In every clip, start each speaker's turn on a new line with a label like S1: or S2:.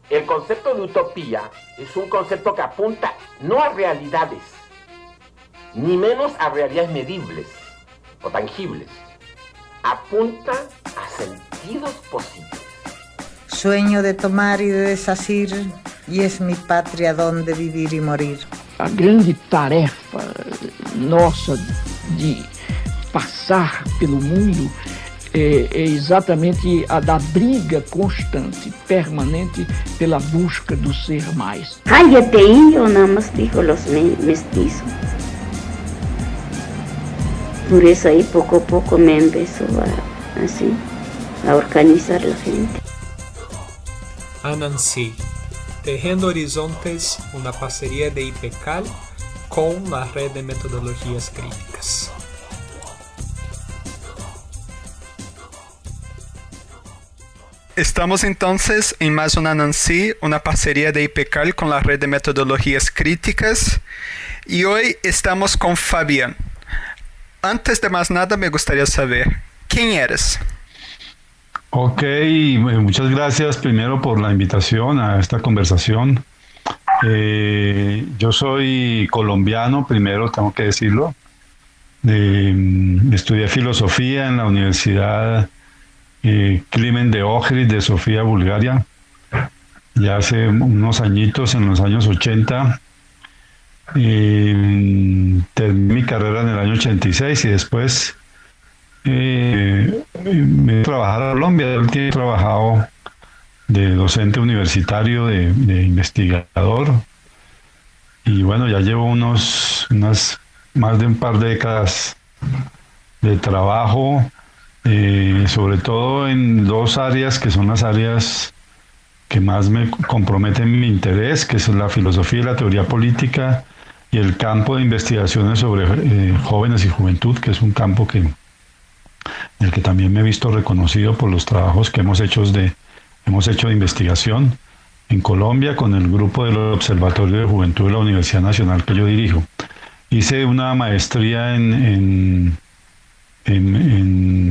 S1: El concepto de utopía es un concepto que apunta no a realidades, ni menos a realidades medibles o tangibles. Apunta a sentidos posibles.
S2: Sueño de tomar y de desasir, e es mi patria donde vivir e morir.
S3: A grande tarefa nossa de passar pelo mundo é exatamente a da briga constante, permanente, pela busca do ser mais.
S4: Cállate, indio, nada más dijo los mestizos. Por eso ahí poco a poco me empezó a organizar la gente.
S5: Anansi, Tejiendo Horizontes, una parcería de IPECAL con la Red de Metodologías Críticas.
S6: Estamos entonces en Más una Nancy, una parcería de IPECAL con la Red de Metodologías Críticas, y hoy estamos con Fabián. Antes de más nada me gustaría saber, ¿quién eres?
S7: Ok, muchas gracias primero por la invitación a esta conversación. Yo soy colombiano, primero tengo que decirlo. Estudié filosofía en la Universidad Climent de Ohrid de Sofía, Bulgaria, ya hace unos añitos, en los años 80. Terminé mi carrera en el año 86 y después me he trabajado en Colombia. Yo he trabajado de docente universitario, de investigador, y bueno, ya llevo unas más de un par de décadas de trabajo, sobre todo en dos áreas que son las áreas que más me comprometen mi interés, que es la filosofía y la teoría política, y el campo de investigaciones sobre jóvenes y juventud, que es un campo del que también me he visto reconocido por los trabajos que hemos hecho de investigación en Colombia con el grupo del Observatorio de Juventud de la Universidad Nacional que yo dirijo. Hice una maestría en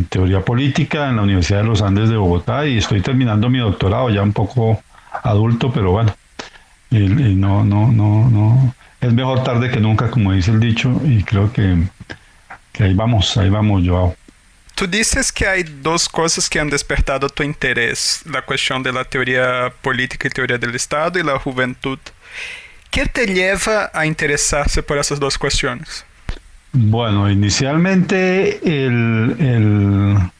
S7: teoría política en la Universidad de los Andes de Bogotá y estoy terminando mi doctorado, ya un poco adulto, pero bueno, no, es mejor tarde que nunca, como dice el dicho, y creo que ahí vamos, Joao.
S6: Tú dices que hay dos cosas que han despertado tu interés, la cuestión de la teoría política y teoría del Estado y la juventud. ¿Qué te lleva a interesarse por esas dos cuestiones?
S7: Bueno, inicialmente el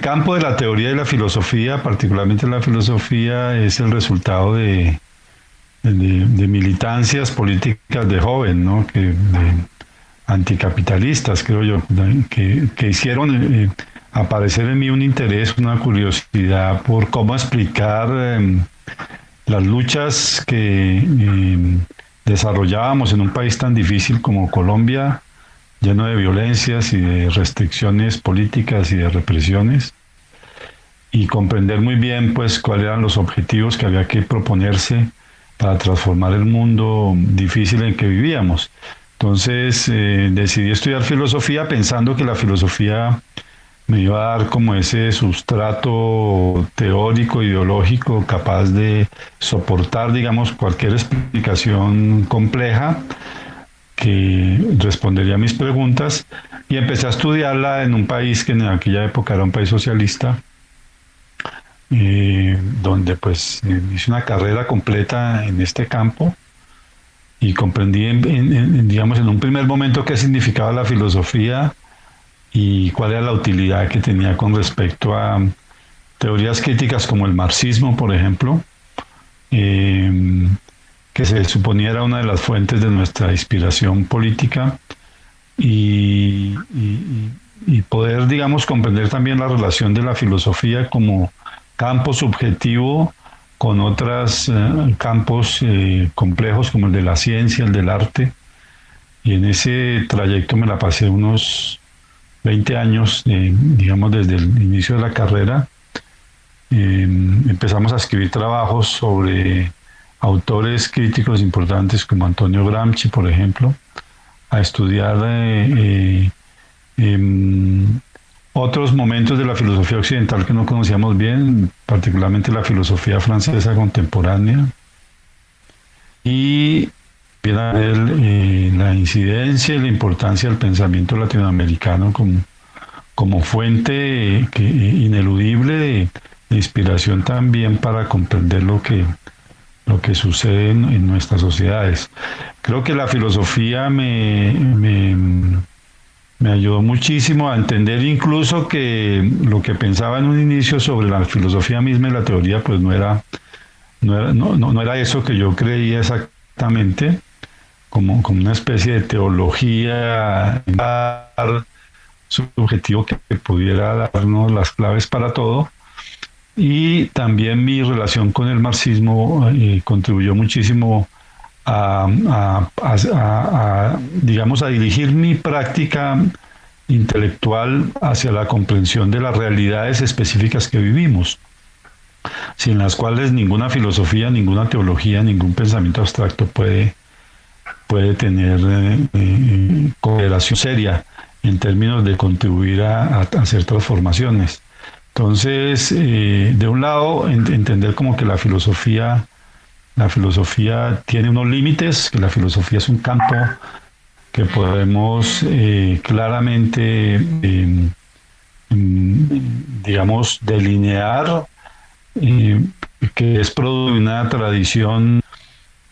S7: campo de la teoría y la filosofía, particularmente la filosofía, es el resultado de militancias políticas de joven, ¿no? De anticapitalistas, creo yo, que hicieron aparecer en mí un interés, una curiosidad por cómo explicar las luchas que desarrollábamos en un país tan difícil como Colombia, lleno de violencias y de restricciones políticas y de represiones, y comprender muy bien pues cuáles eran los objetivos que había que proponerse para transformar el mundo difícil en que vivíamos. Entonces decidí estudiar filosofía pensando que la filosofía me iba a dar como ese sustrato teórico, ideológico, capaz de soportar, digamos, cualquier explicación compleja que respondería a mis preguntas, y empecé a estudiarla en un país que en aquella época era un país socialista, donde pues hice una carrera completa en este campo y comprendí, digamos, en un primer momento qué significaba la filosofía y cuál era la utilidad que tenía con respecto a teorías críticas como el marxismo, por ejemplo, que se suponía era una de las fuentes de nuestra inspiración política, y poder, digamos, comprender también la relación de la filosofía como campo subjetivo con otros campos complejos como el de la ciencia, el del arte. Y en ese trayecto me la pasé unos 20 años, digamos, desde el inicio de la carrera. Empezamos a escribir trabajos sobre autores críticos importantes como Antonio Gramsci, por ejemplo, a estudiar otros momentos de la filosofía occidental que no conocíamos bien, particularmente la filosofía francesa contemporánea, y la incidencia y la importancia del pensamiento latinoamericano como fuente ineludible de inspiración también para comprender lo que sucede en nuestras sociedades. Creo que la filosofía me ayudó muchísimo a entender incluso que lo que pensaba en un inicio sobre la filosofía misma y la teoría, pues no era eso que yo creía exactamente, como una especie de teología subjetivo que pudiera darnos las claves para todo. Y también mi relación con el marxismo contribuyó muchísimo digamos, a dirigir mi práctica intelectual hacia la comprensión de las realidades específicas que vivimos, sin las cuales ninguna filosofía, ninguna teología, ningún pensamiento abstracto puede tener consideración seria en términos de contribuir a hacer transformaciones. Entonces, de un lado, entender como que la filosofía tiene unos límites, que la filosofía es un campo que podemos claramente, digamos, delinear, que es producto de una tradición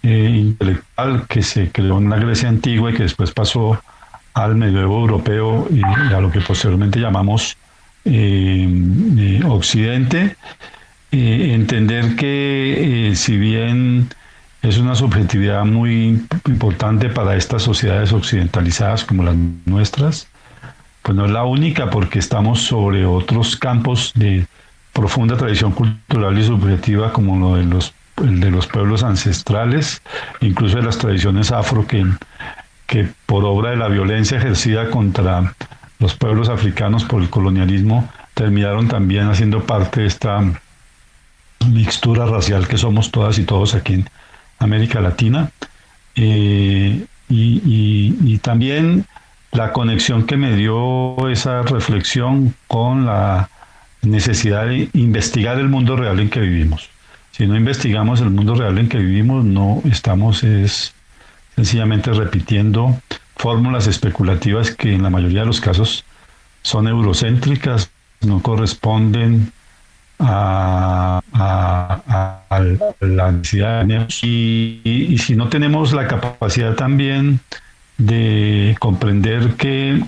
S7: intelectual que se creó en la Grecia antigua y que después pasó al medioevo europeo y a lo que posteriormente llamamos Occidente. Entender que si bien es una subjetividad muy importante para estas sociedades occidentalizadas como las nuestras, pues no es la única, porque estamos sobre otros campos de profunda tradición cultural y subjetiva como el de los pueblos ancestrales, incluso de las tradiciones afro que por obra de la violencia ejercida contra los pueblos africanos por el colonialismo terminaron también haciendo parte de esta mixtura racial que somos todas y todos aquí en América Latina, y también la conexión que me dio esa reflexión con la necesidad de investigar el mundo real en que vivimos. Si no investigamos el mundo real en que vivimos, no estamos sencillamente repitiendo fórmulas especulativas que en la mayoría de los casos son eurocéntricas, no corresponden a la necesidad de... Y si no tenemos la capacidad también de comprender que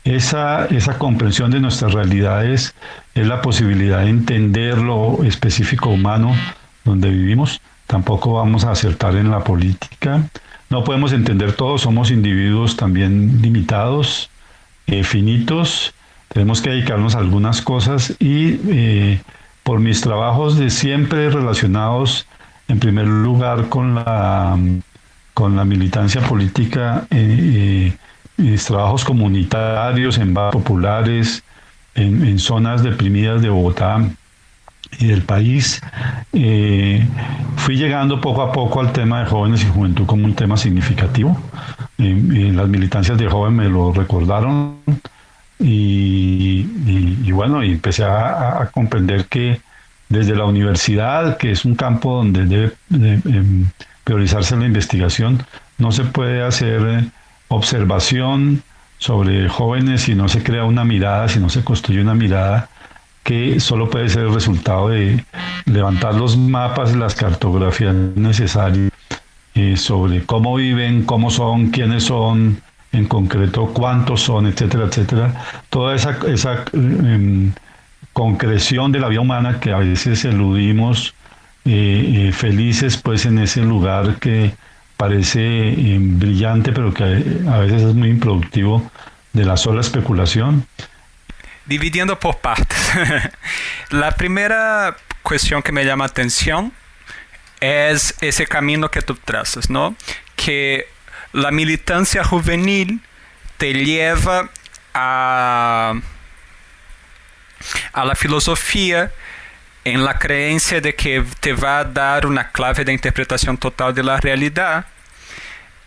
S7: esa comprensión de nuestras realidades es la posibilidad de entender lo específico humano donde vivimos, tampoco vamos a acertar en la política. No podemos entender todo, somos individuos también limitados, finitos. Tenemos que dedicarnos a algunas cosas y por mis trabajos de siempre relacionados en primer lugar con la militancia política, mis trabajos comunitarios en barrios populares, en zonas deprimidas de Bogotá y del país, fui llegando poco a poco al tema de jóvenes y juventud como un tema significativo. Las militancias de joven me lo recordaron. Y bueno, y empecé a comprender que desde la universidad, que es un campo donde debe priorizarse la investigación, no se puede hacer observación sobre jóvenes si no se crea una mirada, si no se construye una mirada que solo puede ser el resultado de levantar los mapas, las cartografías necesarias sobre cómo viven, cómo son, quiénes son, en concreto cuántos son, etcétera, etcétera. Toda esa concreción de la vida humana que a veces eludimos, felices pues en ese lugar que parece brillante, pero que a veces es muy improductivo, de la sola especulación.
S6: Dividiendo por partes. La primera cuestión que me llama atención es ese camino que tú trazas, ¿no? Que la militancia juvenil te lleva a la filosofía en la creencia de que te va a dar una clave de interpretación total de la realidad,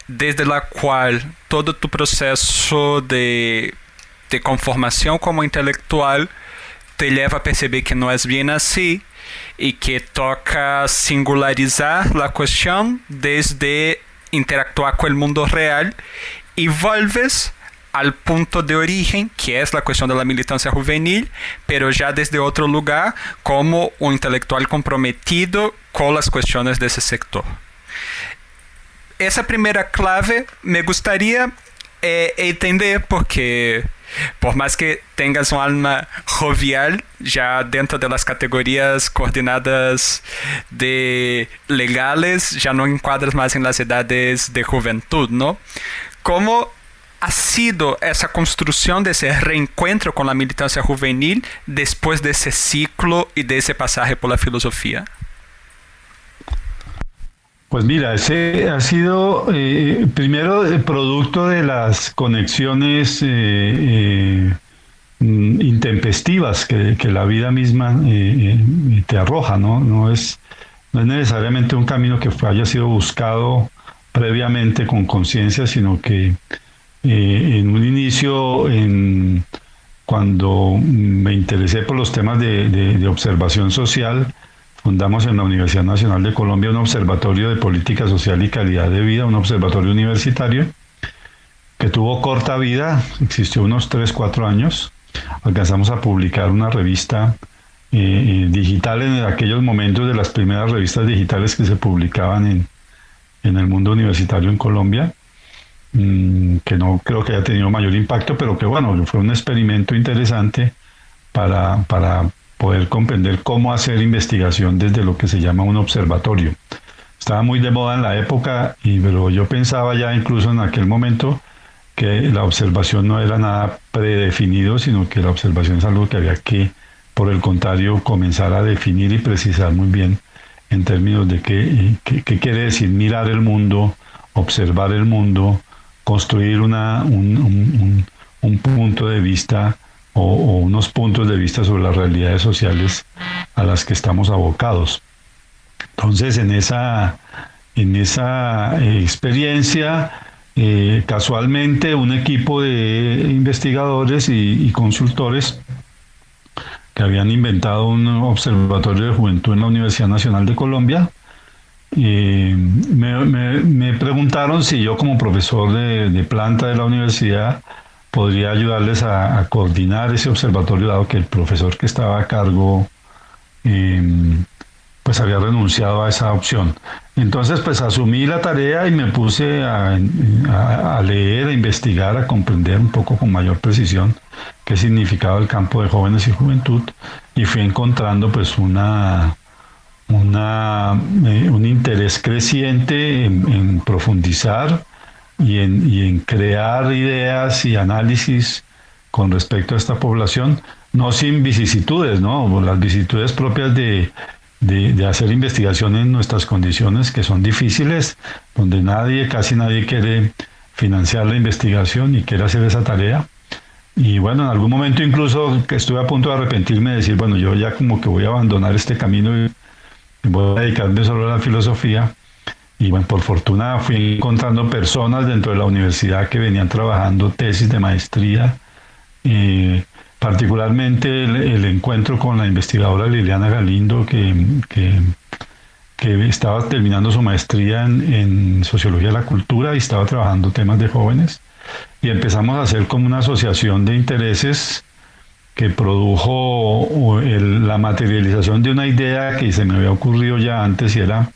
S6: desde la cual todo tu proceso de de conformación como intelectual te lleva a perceber que no es bien así y que toca singularizar la cuestión desde interactuar con el mundo real y vuelves al punto de origen, que es la cuestión de la militancia juvenil, pero ya desde otro lugar, como un intelectual comprometido con las cuestiones de ese sector. Esa primera clave me gustaría entender, porque por más que tengas un alma jovial, ya dentro de las categorías coordinadas de legales, ya no encuadras más en las edades de juventud, ¿no? ¿Cómo ha sido esa construcción de ese reencuentro con la militancia juvenil después de ese ciclo y de ese pasaje por la filosofía?
S7: Pues mira, ese ha sido primero el producto de las conexiones intempestivas que la vida misma te arroja, ¿no? No es necesariamente un camino que haya sido buscado previamente con conciencia, sino que en un inicio, cuando me interesé por los temas de observación social, fundamos en la Universidad Nacional de Colombia un observatorio de política social y calidad de vida, un observatorio universitario que tuvo corta vida, existió unos 3-4 años. Alcanzamos a publicar una revista digital en aquellos momentos, de las primeras revistas digitales que se publicaban en el mundo universitario en Colombia, que no creo que haya tenido mayor impacto, pero que bueno, fue un experimento interesante para poder comprender cómo hacer investigación desde lo que se llama un observatorio. Estaba muy de moda en la época, pero yo pensaba ya incluso en aquel momento que la observación no era nada predefinido, sino que la observación es algo que había que, por el contrario, comenzar a definir y precisar muy bien en términos de qué quiere decir mirar el mundo, observar el mundo, construir un punto de vista o unos puntos de vista sobre las realidades sociales a las que estamos abocados. Entonces, en esa experiencia, casualmente un equipo de investigadores y consultores que habían inventado un observatorio de juventud en la Universidad Nacional de Colombia, me preguntaron si yo, como profesor de planta de la universidad, podría ayudarles a coordinar ese observatorio, dado que el profesor que estaba a cargo pues había renunciado a esa opción. Entonces pues asumí la tarea y me puse a leer, a investigar, a comprender un poco con mayor precisión qué significaba el campo de jóvenes y juventud, y fui encontrando pues un interés creciente en profundizar y en crear ideas y análisis con respecto a esta población, no sin vicisitudes, ¿no? Las vicisitudes propias de hacer investigación en nuestras condiciones, que son difíciles, donde casi nadie quiere financiar la investigación y quiere hacer esa tarea. Y bueno, en algún momento incluso que estuve a punto de arrepentirme de decir, bueno, yo ya como que voy a abandonar este camino y voy a dedicarme solo a la filosofía. Y bueno, por fortuna fui encontrando personas dentro de la universidad que venían trabajando tesis de maestría, particularmente el encuentro con la investigadora Liliana Galindo, que estaba terminando su maestría en Sociología de la Cultura y estaba trabajando temas de jóvenes. Y empezamos a hacer como una asociación de intereses que produjo la materialización de una idea que se me había ocurrido ya antes, y era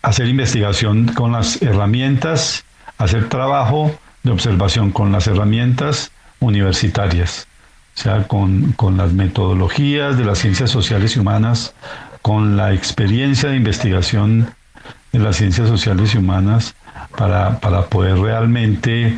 S7: hacer investigación con las herramientas, hacer trabajo de observación con las herramientas universitarias, o sea, con las metodologías de las ciencias sociales y humanas, con la experiencia de investigación de las ciencias sociales y humanas, para poder realmente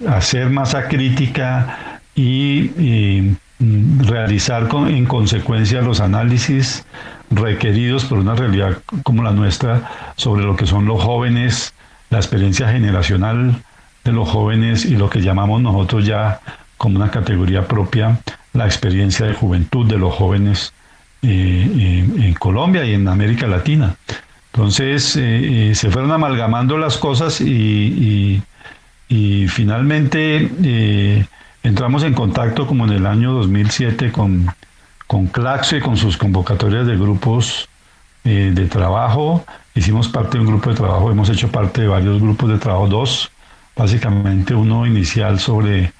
S7: hacer masa crítica y realizar en consecuencia los análisis requeridos por una realidad como la nuestra sobre lo que son los jóvenes, la experiencia generacional de los jóvenes y lo que llamamos nosotros ya como una categoría propia, la experiencia de juventud de los jóvenes en Colombia y en América Latina. Entonces se fueron amalgamando las cosas y Y finalmente entramos en contacto como en el año 2007 con Claxo y con sus convocatorias de grupos de trabajo. Hicimos parte de un grupo de trabajo, hemos hecho parte de varios grupos de trabajo, dos, básicamente uno inicial sobre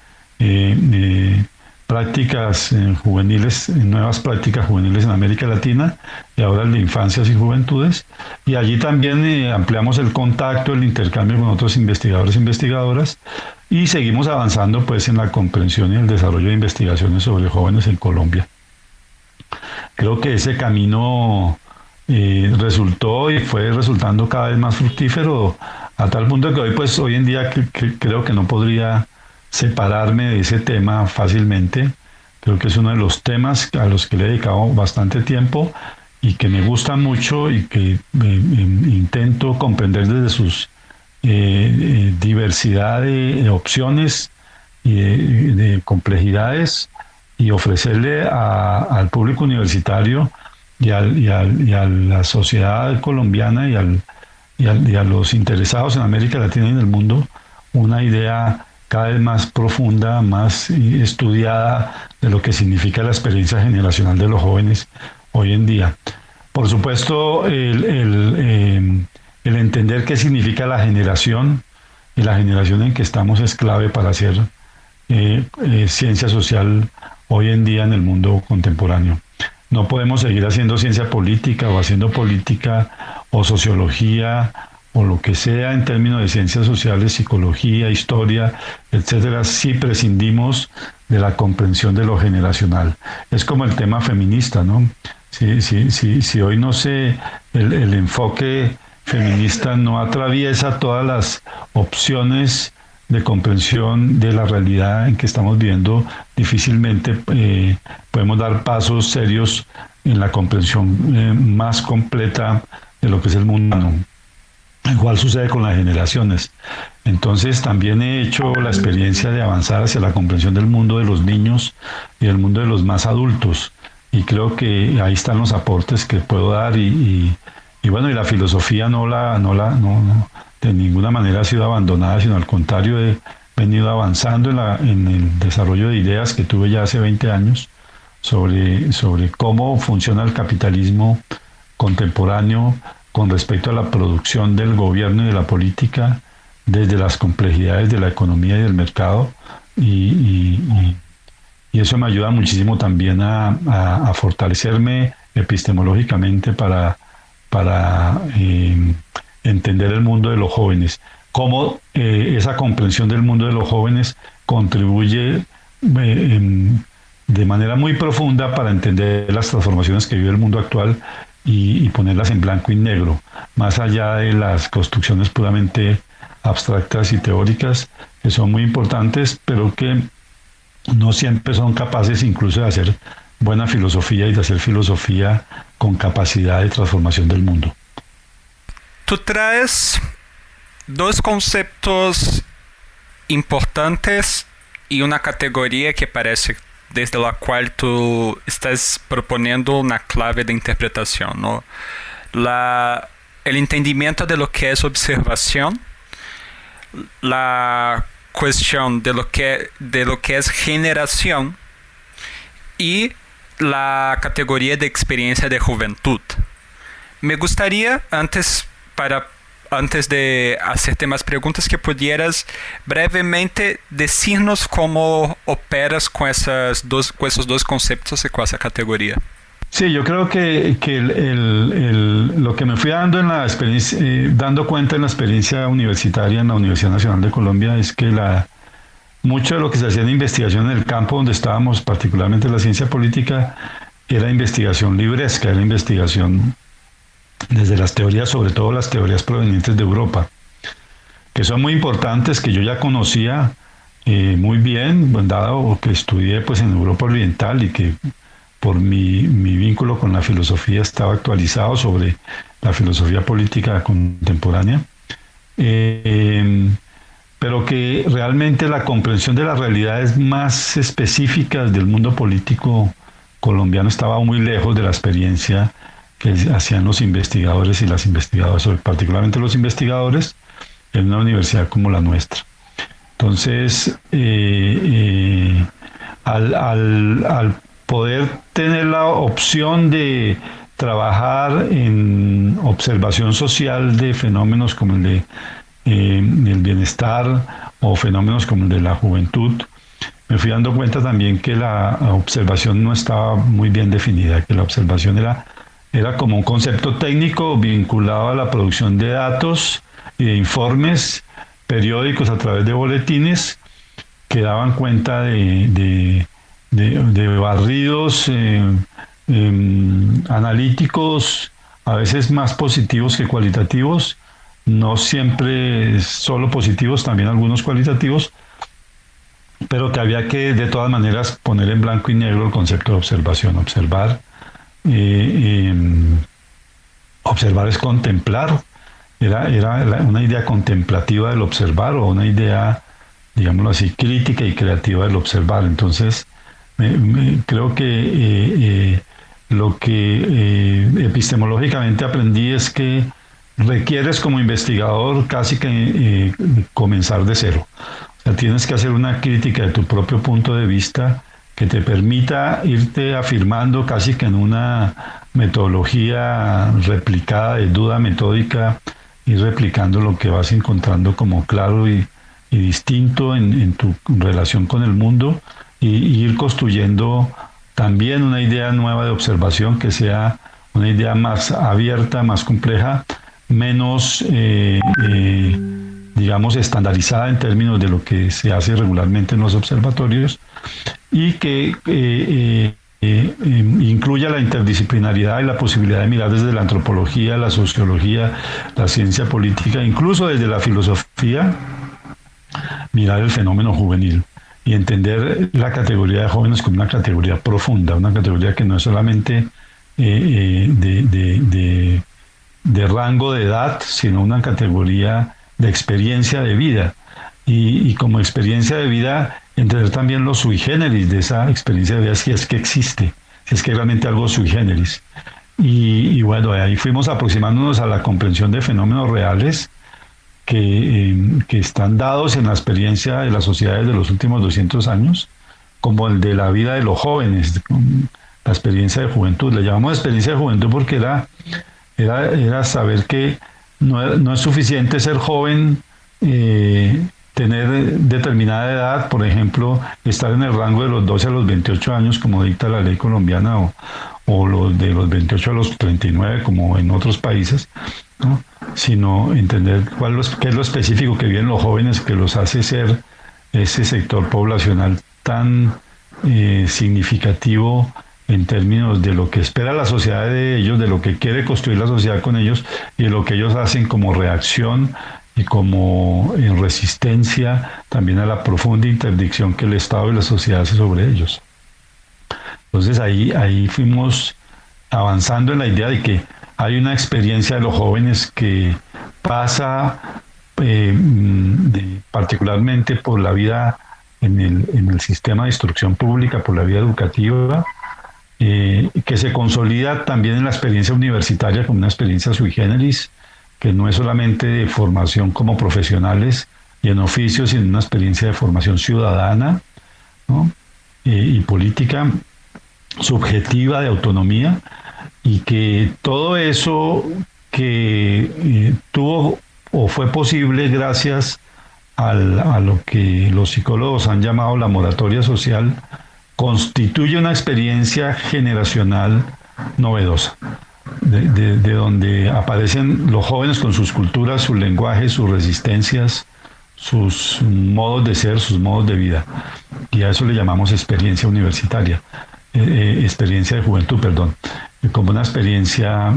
S7: prácticas juveniles, nuevas prácticas juveniles en América Latina, y ahora el de infancias y juventudes. Y allí también ampliamos el contacto, el intercambio con otros investigadores e investigadoras, y seguimos avanzando pues en la comprensión y el desarrollo de investigaciones sobre jóvenes en Colombia. Creo que ese camino resultó y fue resultando cada vez más fructífero, a tal punto que hoy en día creo que no podría separarme de ese tema fácilmente. Creo que es uno de los temas a los que le he dedicado bastante tiempo y que me gusta mucho y que intento comprender desde sus diversidad de opciones y de complejidades, y ofrecerle al público universitario y a la sociedad colombiana y a los interesados en América Latina y en el mundo una idea cada vez más profunda, más estudiada de lo que significa la experiencia generacional de los jóvenes hoy en día. Por supuesto, el entender qué significa la generación y la generación en que estamos es clave para hacer ciencia social hoy en día en el mundo contemporáneo. No podemos seguir haciendo ciencia política o haciendo política o sociología o lo que sea en términos de ciencias sociales, psicología, historia, etcétera, si prescindimos de la comprensión de lo generacional. Es como el tema feminista, ¿no? Si hoy no sé, el enfoque feminista no atraviesa todas las opciones de comprensión de la realidad en que estamos viviendo, difícilmente podemos dar pasos serios en la comprensión más completa de lo que es el mundo humano. Igual sucede con las generaciones. Entonces también he hecho la experiencia de avanzar hacia la comprensión del mundo de los niños y del mundo de los más adultos. Y creo que ahí están los aportes que puedo dar y bueno, y la filosofía no de ninguna manera ha sido abandonada, sino al contrario, he venido avanzando en el desarrollo de ideas que tuve ya hace 20 años sobre cómo funciona el capitalismo contemporáneo con respecto a la producción del gobierno y de la política, desde las complejidades de la economía y del mercado, y eso me ayuda muchísimo también a fortalecerme epistemológicamente para entender el mundo de los jóvenes, cómo esa comprensión del mundo de los jóvenes contribuye de manera muy profunda para entender las transformaciones que vive el mundo actual y ponerlas en blanco y negro, más allá de las construcciones puramente abstractas y teóricas, que son muy importantes, pero que no siempre son capaces incluso de hacer buena filosofía y de hacer filosofía con capacidad de transformación del mundo.
S6: Tú traes dos conceptos importantes y una categoría que parece desde la cual tú estás proponiendo una clave de interpretación, ¿no? El entendimiento de lo que es observación, la cuestión de lo que es generación y la categoría de experiencia de juventud. Me gustaría, antes de hacerte más preguntas, que pudieras brevemente decirnos cómo operas con esos dos conceptos y con esa categoría.
S7: Sí, yo creo que lo que me fui dando dando cuenta en la experiencia universitaria en la Universidad Nacional de Colombia es que mucho de lo que se hacía en investigación en el campo donde estábamos, particularmente la ciencia política, era investigación libresca, era investigación desde las teorías, sobre todo las teorías provenientes de Europa, que son muy importantes, que yo ya conocía muy bien, dado que estudié pues en Europa Oriental y que por mi vínculo con la filosofía estaba actualizado sobre la filosofía política contemporánea, pero que realmente la comprensión de las realidades más específicas del mundo político colombiano estaba muy lejos de la experiencia que hacían los investigadores y las investigadoras, particularmente los investigadores en una universidad como la nuestra. Entonces, al poder tener la opción de trabajar en observación social de fenómenos como el de el bienestar o fenómenos como el de la juventud, me fui dando cuenta también que la observación no estaba muy bien definida, que la observación era como un concepto técnico vinculado a la producción de datos y de informes periódicos a través de boletines que daban cuenta de barridos analíticos, a veces más positivos que cualitativos, no siempre solo positivos, también algunos cualitativos, pero que había que de todas maneras poner en blanco y negro el concepto de observación. Observar es contemplar, era una idea contemplativa del observar, o una idea, digámoslo así, crítica y creativa del observar. Entonces, creo que lo que epistemológicamente aprendí es que requieres como investigador casi que comenzar de cero. O sea, tienes que hacer una crítica de tu propio punto de vista que te permita irte afirmando casi que en una metodología replicada de duda metódica, ir replicando lo que vas encontrando como claro y distinto en tu relación con el mundo, y ir construyendo también una idea nueva de observación que sea una idea más abierta, más compleja, menos, digamos, estandarizada en términos de lo que se hace regularmente en los observatorios, y que incluya la interdisciplinariedad y la posibilidad de mirar desde la antropología, la sociología, la ciencia política, incluso desde la filosofía, mirar el fenómeno juvenil y entender la categoría de jóvenes como una categoría profunda, una categoría que no es solamente de rango de edad, sino una categoría de experiencia de vida. Y como experiencia de vida, entender también lo sui generis de esa experiencia de vida, si es que existe, si es que realmente algo sui generis. Y bueno, ahí fuimos aproximándonos a la comprensión de fenómenos reales que están dados en la experiencia de las sociedades de los últimos 200 años, como el de la vida de los jóvenes, la experiencia de juventud. Le llamamos experiencia de juventud porque era saber que no es suficiente ser joven, tener determinada edad, por ejemplo, estar en el rango de los 12 a los 28 años, como dicta la ley colombiana, o de los 28 a los 39, como en otros países, ¿no? Sino entender qué es lo específico que viven los jóvenes, que los hace ser ese sector poblacional tan significativo en términos de lo que espera la sociedad de ellos, de lo que quiere construir la sociedad con ellos, y de lo que ellos hacen como reacción y como en resistencia también a la profunda interdicción que el Estado y la sociedad hace sobre ellos. Entonces ahí fuimos avanzando en la idea de que hay una experiencia de los jóvenes que pasa particularmente por la vida en el sistema de instrucción pública, por la vida educativa, que se consolida también en la experiencia universitaria como una experiencia sui generis, que no es solamente de formación como profesionales y en oficios, sino una experiencia de formación ciudadana, ¿no? Y política, subjetiva, de autonomía, y que todo eso que tuvo o fue posible gracias a lo que los psicólogos han llamado la moratoria social, constituye una experiencia generacional novedosa, de donde aparecen los jóvenes con sus culturas, sus lenguajes, sus resistencias, sus modos de ser, sus modos de vida. Y a eso le llamamos experiencia universitaria, experiencia de juventud, perdón, como una experiencia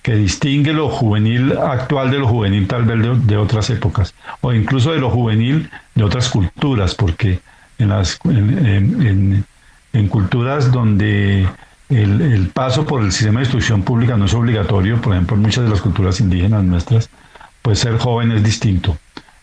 S7: que distingue lo juvenil actual de lo juvenil tal vez de otras épocas, o incluso de lo juvenil de otras culturas, porque en culturas donde el paso por el sistema de instrucción pública no es obligatorio, por ejemplo en muchas de las culturas indígenas nuestras, pues ser joven es distinto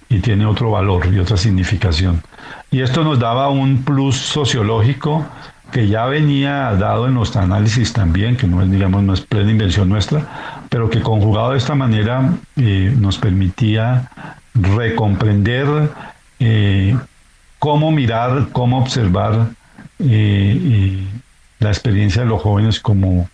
S7: y tiene otro valor y otra significación. Y esto nos daba un plus sociológico que ya venía dado en nuestro análisis también, que no es, digamos, no es plena invención nuestra, pero que conjugado de esta manera nos permitía recomprender cómo mirar, cómo observar la experiencia de los jóvenes como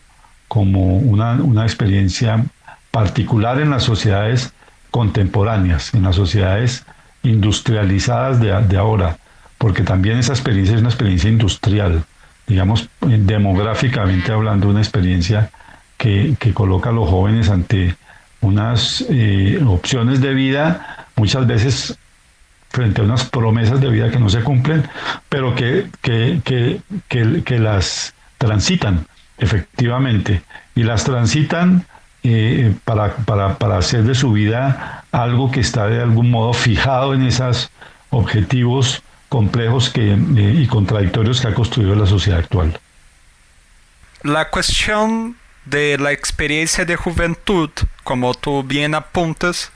S7: una experiencia particular en las sociedades contemporáneas, en las sociedades industrializadas de ahora, porque también esa experiencia es una experiencia industrial, digamos, demográficamente hablando, una experiencia que coloca a los jóvenes ante unas opciones de vida, muchas veces frente a unas promesas de vida que no se cumplen, pero que las efectivamente, y las transitan para hacer de su vida algo que está de algún modo fijado en esos objetivos complejos y contradictorios que ha construido la sociedad actual.
S6: La cuestión de la experiencia de juventud, como tú bien apuntas,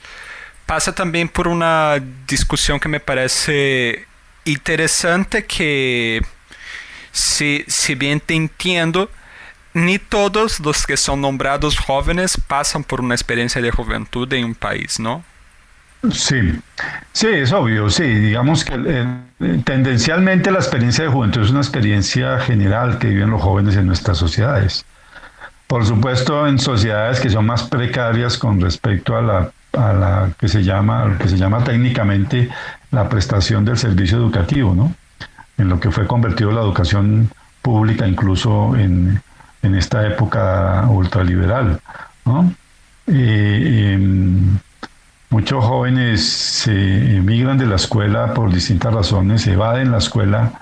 S6: pasa también por una discusión que me parece interesante, que si bien te entiendo, ni todos los que son nombrados jóvenes pasan por una experiencia de juventud en un país, ¿no?
S7: Sí, sí, es obvio, sí, digamos que tendencialmente la experiencia de juventud es una experiencia general que viven los jóvenes en nuestras sociedades. Por supuesto, en sociedades que son más precarias con respecto a la que se llama técnicamente la prestación del servicio educativo, ¿no? En lo que fue convertido la educación pública, incluso en esta época ultraliberal, ¿no? Muchos jóvenes se emigran de la escuela por distintas razones, se evaden la escuela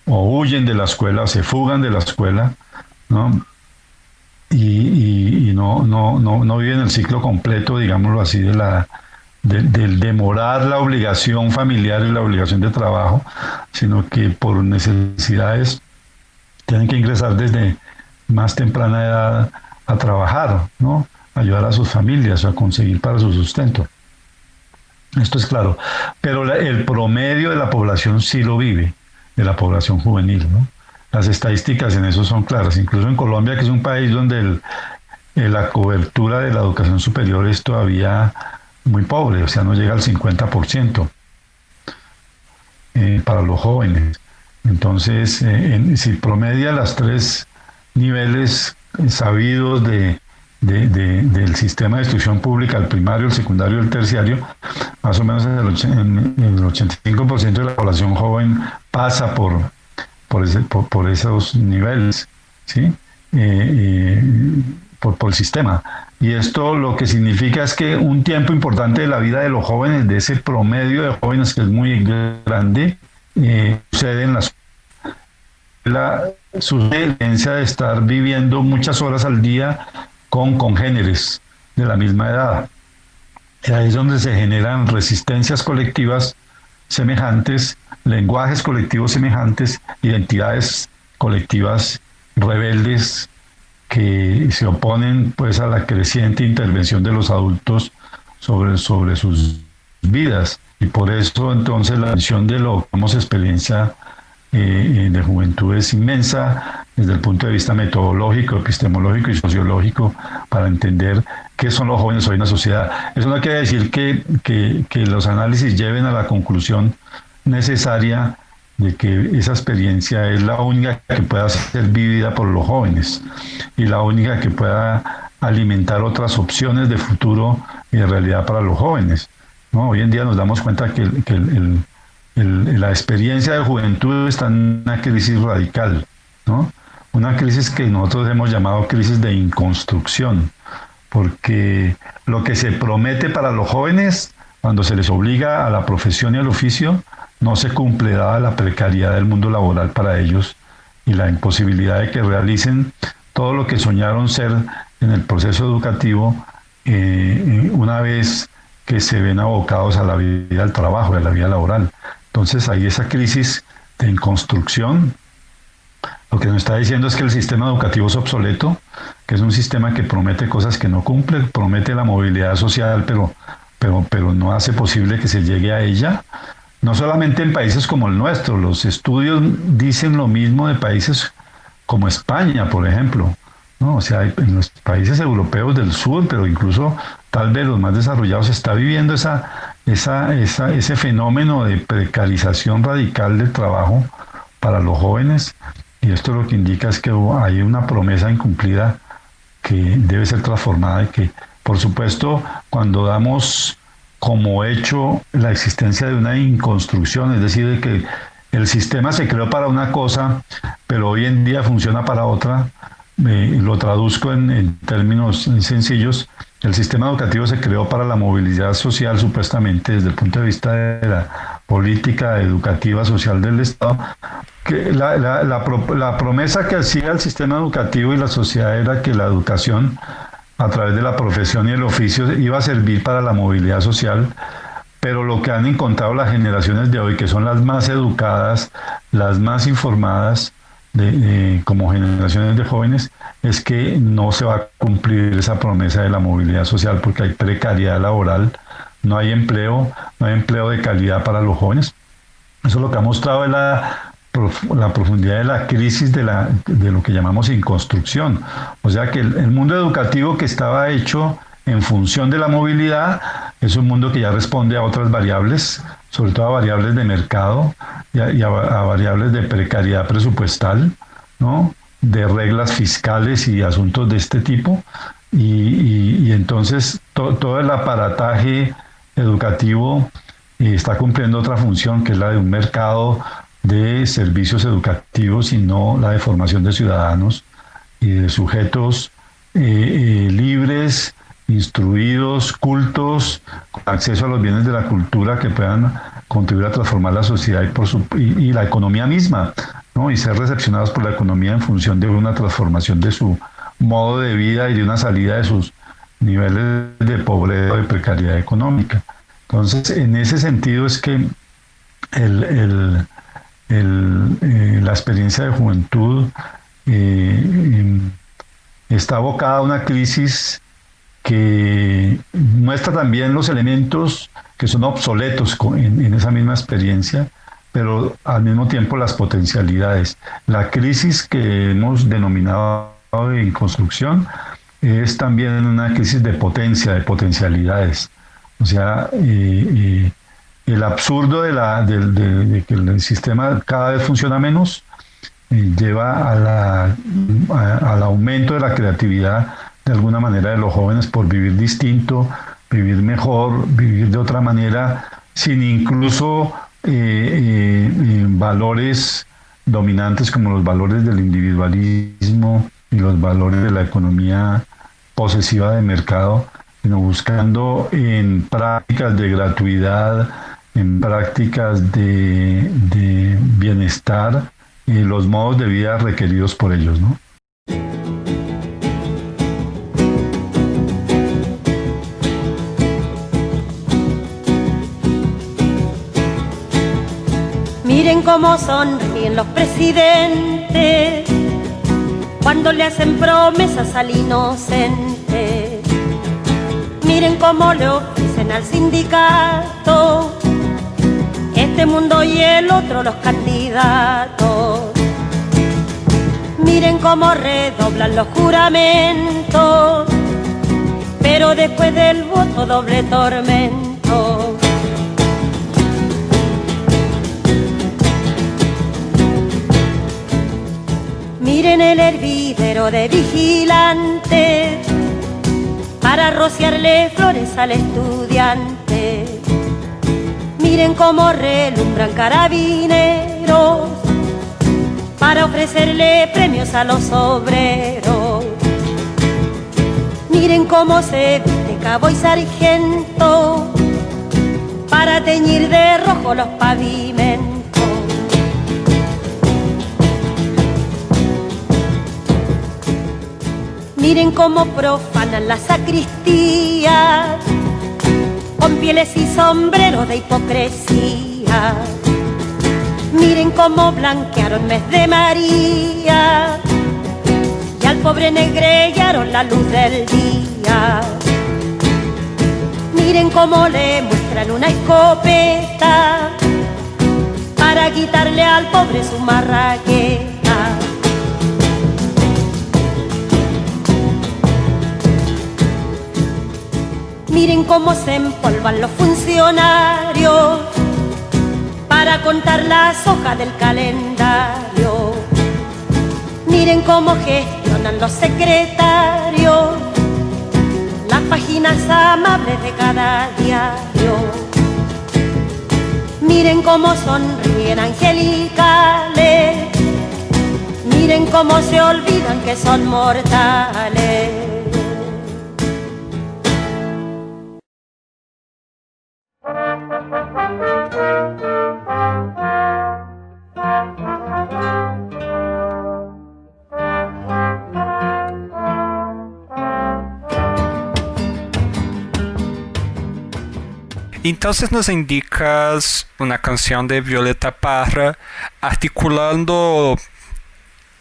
S7: o huyen de la escuela o se fugan de la escuela, ¿no? Y no viven el ciclo completo, digámoslo así, del demorar la obligación familiar y la obligación de trabajo, sino que por necesidades tienen que ingresar desde más temprana edad a trabajar, ¿no? Ayudar a sus familias o a conseguir para su sustento. Esto es claro, pero el promedio de la población sí lo vive, de la población juvenil, ¿no? Las estadísticas en eso son claras, incluso en Colombia, que es un país donde la cobertura de la educación superior es todavía muy pobre, o sea, no llega al 50% para los jóvenes. Entonces, si promedia los tres niveles sabidos del sistema de instrucción pública, el primario, el secundario y el terciario, más o menos el 85% de la población joven pasa por esos niveles, ¿sí? Por el sistema. Y esto lo que significa es que un tiempo importante de la vida de los jóvenes, de ese promedio de jóvenes que es muy grande, sucede en su tendencia de estar viviendo muchas horas al día con congéneres de la misma edad. Y ahí es donde se generan resistencias colectivas semejantes, lenguajes colectivos semejantes, identidades colectivas rebeldes que se oponen pues a la creciente intervención de los adultos sobre sus vidas. Y por eso entonces la visión de lo que llamamos experiencia de juventud es inmensa desde el punto de vista metodológico, epistemológico y sociológico, para entender qué son los jóvenes hoy en la sociedad. Eso no quiere decir que los análisis lleven a la conclusión necesaria de que esa experiencia es la única que pueda ser vivida por los jóvenes y la única que pueda alimentar otras opciones de futuro y de realidad para los jóvenes, ¿no? Hoy en día nos damos cuenta que la experiencia de juventud está en una crisis radical, ¿no? Una crisis que nosotros hemos llamado crisis de inconstrucción, porque lo que se promete para los jóvenes cuando se les obliga a la profesión y al oficio no se cumple, dada la precariedad del mundo laboral para ellos y la imposibilidad de que realicen todo lo que soñaron ser en el proceso educativo una vez que se ven abocados a la vida del trabajo, a la vida laboral. Entonces hay esa crisis de inconstrucción. Lo que nos está diciendo es que el sistema educativo es obsoleto, que es un sistema que promete cosas que no cumple, promete la movilidad social, pero no hace posible que se llegue a ella. No solamente en países como el nuestro, los estudios dicen lo mismo de países como España, por ejemplo, ¿no? O sea, en los países europeos del sur, pero incluso tal vez los más desarrollados, se está viviendo esa ese fenómeno de precarización radical del trabajo para los jóvenes, y esto lo que indica es que hay una promesa incumplida que debe ser transformada y que, por supuesto, cuando damos como hecho la existencia de una inconstrucción, es decir, de que el sistema se creó para una cosa, pero hoy en día funciona para otra, lo traduzco en términos sencillos. El sistema educativo se creó para la movilidad social, supuestamente, desde el punto de vista de la política educativa social del Estado. Que la promesa que hacía el sistema educativo y la sociedad era que la educación, a través de la profesión y el oficio, iba a servir para la movilidad social, pero lo que han encontrado las generaciones de hoy, que son las más educadas, las más informadas, como generaciones de jóvenes, es que no se va a cumplir esa promesa de la movilidad social porque hay precariedad laboral, no hay empleo de calidad para los jóvenes. Eso lo que ha mostrado es la profundidad de la crisis de lo que llamamos inconstrucción. O sea que el mundo educativo que estaba hecho en función de la movilidad es un mundo que ya responde a otras variables, sobre todo a variables de mercado y a variables de precariedad presupuestal, ¿no? De reglas fiscales y asuntos de este tipo. Y entonces todo el aparataje educativo está cumpliendo otra función, que es la de un mercado de servicios educativos y no la de formación de ciudadanos y de sujetos libres, instruidos, cultos, con acceso a los bienes de la cultura que puedan contribuir a transformar la sociedad y la economía misma, ¿no? Y ser recepcionados por la economía en función de una transformación de su modo de vida y de una salida de sus niveles de pobreza o de precariedad económica. Entonces, en ese sentido es que la experiencia de juventud está abocada a una crisis que muestra también los elementos que son obsoletos en esa misma experiencia, pero al mismo tiempo las potencialidades. La crisis que hemos denominado en construcción es también una crisis de potencia, de potencialidades. O sea, el absurdo de que el sistema cada vez funciona menos lleva al aumento de la creatividad de alguna manera de los jóvenes por vivir distinto, vivir mejor, vivir de otra manera, sin incluso valores dominantes como los valores del individualismo y los valores de la economía posesiva de mercado, sino buscando en prácticas de gratuidad, en prácticas de bienestar, los modos de vida requeridos por ellos, ¿no?
S8: Miren cómo sonríen los presidentes cuando le hacen promesas al inocente. Miren cómo le ofrecen al sindicato este mundo y el otro los candidatos. Miren cómo redoblan los juramentos, pero después del voto doble tormento. Miren el hervidero de vigilantes para rociarle flores al estudiante. Miren cómo relumbran carabineros para ofrecerle premios a los obreros. Miren cómo se viste cabo y sargento para teñir de rojo los pavimentos. Miren cómo profanan las sacristías con pieles y sombreros de hipocresía. Miren cómo blanquearon mes de María y al pobre negrellaron la luz del día. Miren cómo le muestran una escopeta para quitarle al pobre su marraqueta. Miren cómo se empolvan los funcionarios para contar las hojas del calendario. Miren cómo gestionan los secretarios las páginas amables de cada diario. Miren cómo sonríen angelicales, miren cómo se olvidan que son mortales.
S6: Entonces nos indicas una canción de Violeta Parra articulando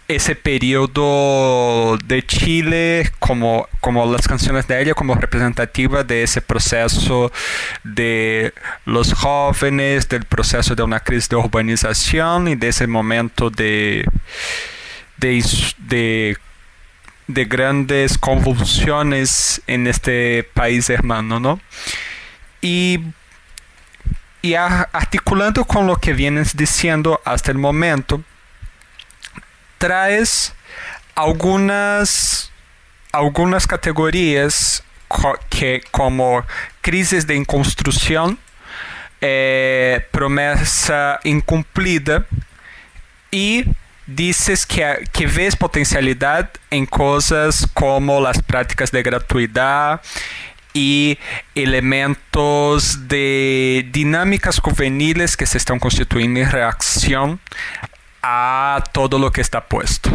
S6: ese periodo de Chile como las canciones de ella como representativa de ese proceso de los jóvenes, del proceso de una crisis de urbanización y de ese momento de grandes convulsiones en este país hermano, ¿no? Y articulando con lo que vienes diciendo hasta el momento, traes algunas categorías como crisis de inconstrucción, promesa incumplida, y dices que ves potencialidad en cosas como las prácticas de gratuidad y elementos de dinámicas juveniles que se están constituyendo en reacción a todo lo que está puesto.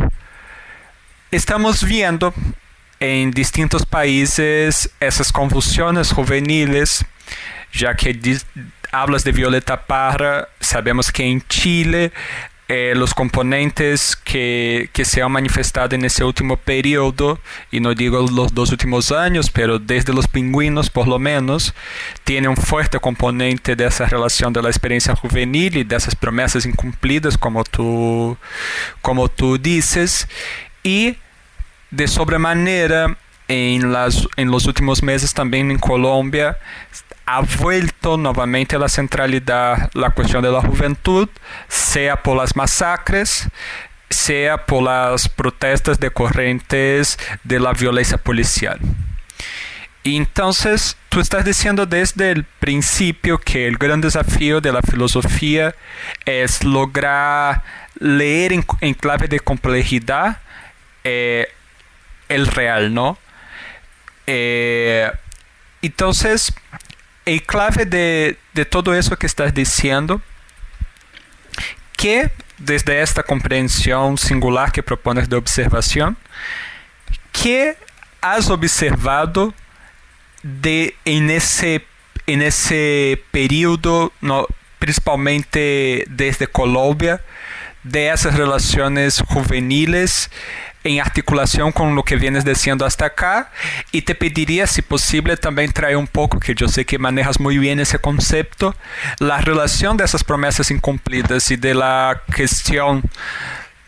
S6: Estamos viendo en distintos países esas convulsiones juveniles, ya que hablas de Violeta Parra, sabemos que en Chile los componentes que se han manifestado en ese último periodo, y no digo los 2 últimos años, pero desde los pingüinos por lo menos, tiene un fuerte componente de esa relación de la experiencia juvenil y de esas promesas incumplidas, como tú dices, y de sobremanera en los últimos meses también en Colombia ha vuelto nuevamente a la centralidad la cuestión de la juventud, sea por las masacres, sea por las protestas decorrentes de la violencia policial. Y entonces tú estás diciendo desde el principio que el gran desafío de la filosofía es lograr leer en clave de complejidad el real, ¿no? Entonces, en clave de todo eso que estás diciendo, que desde esta comprensión singular que propones de observación, ¿qué has observado en ese periodo, no, principalmente desde Colombia, de esas relaciones juveniles en articulación con lo que vienes diciendo hasta acá? Y te pediría, si posible, también traer un poco, que yo sé que manejas muy bien ese concepto, la relación de esas promesas incumplidas y de la cuestión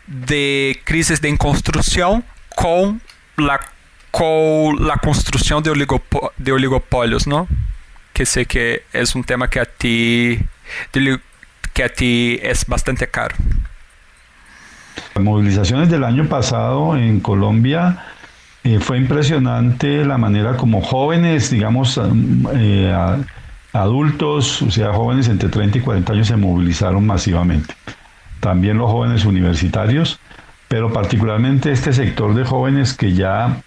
S6: de crisis de inconstrucción con la construcción de oligopolios, ¿no? Que sé que es un tema que a ti es bastante caro.
S7: Las movilizaciones del año pasado en Colombia fue impresionante la manera como jóvenes, digamos, adultos, o sea, jóvenes entre 30 y 40 años se movilizaron masivamente. También los jóvenes universitarios, pero particularmente este sector de jóvenes que ya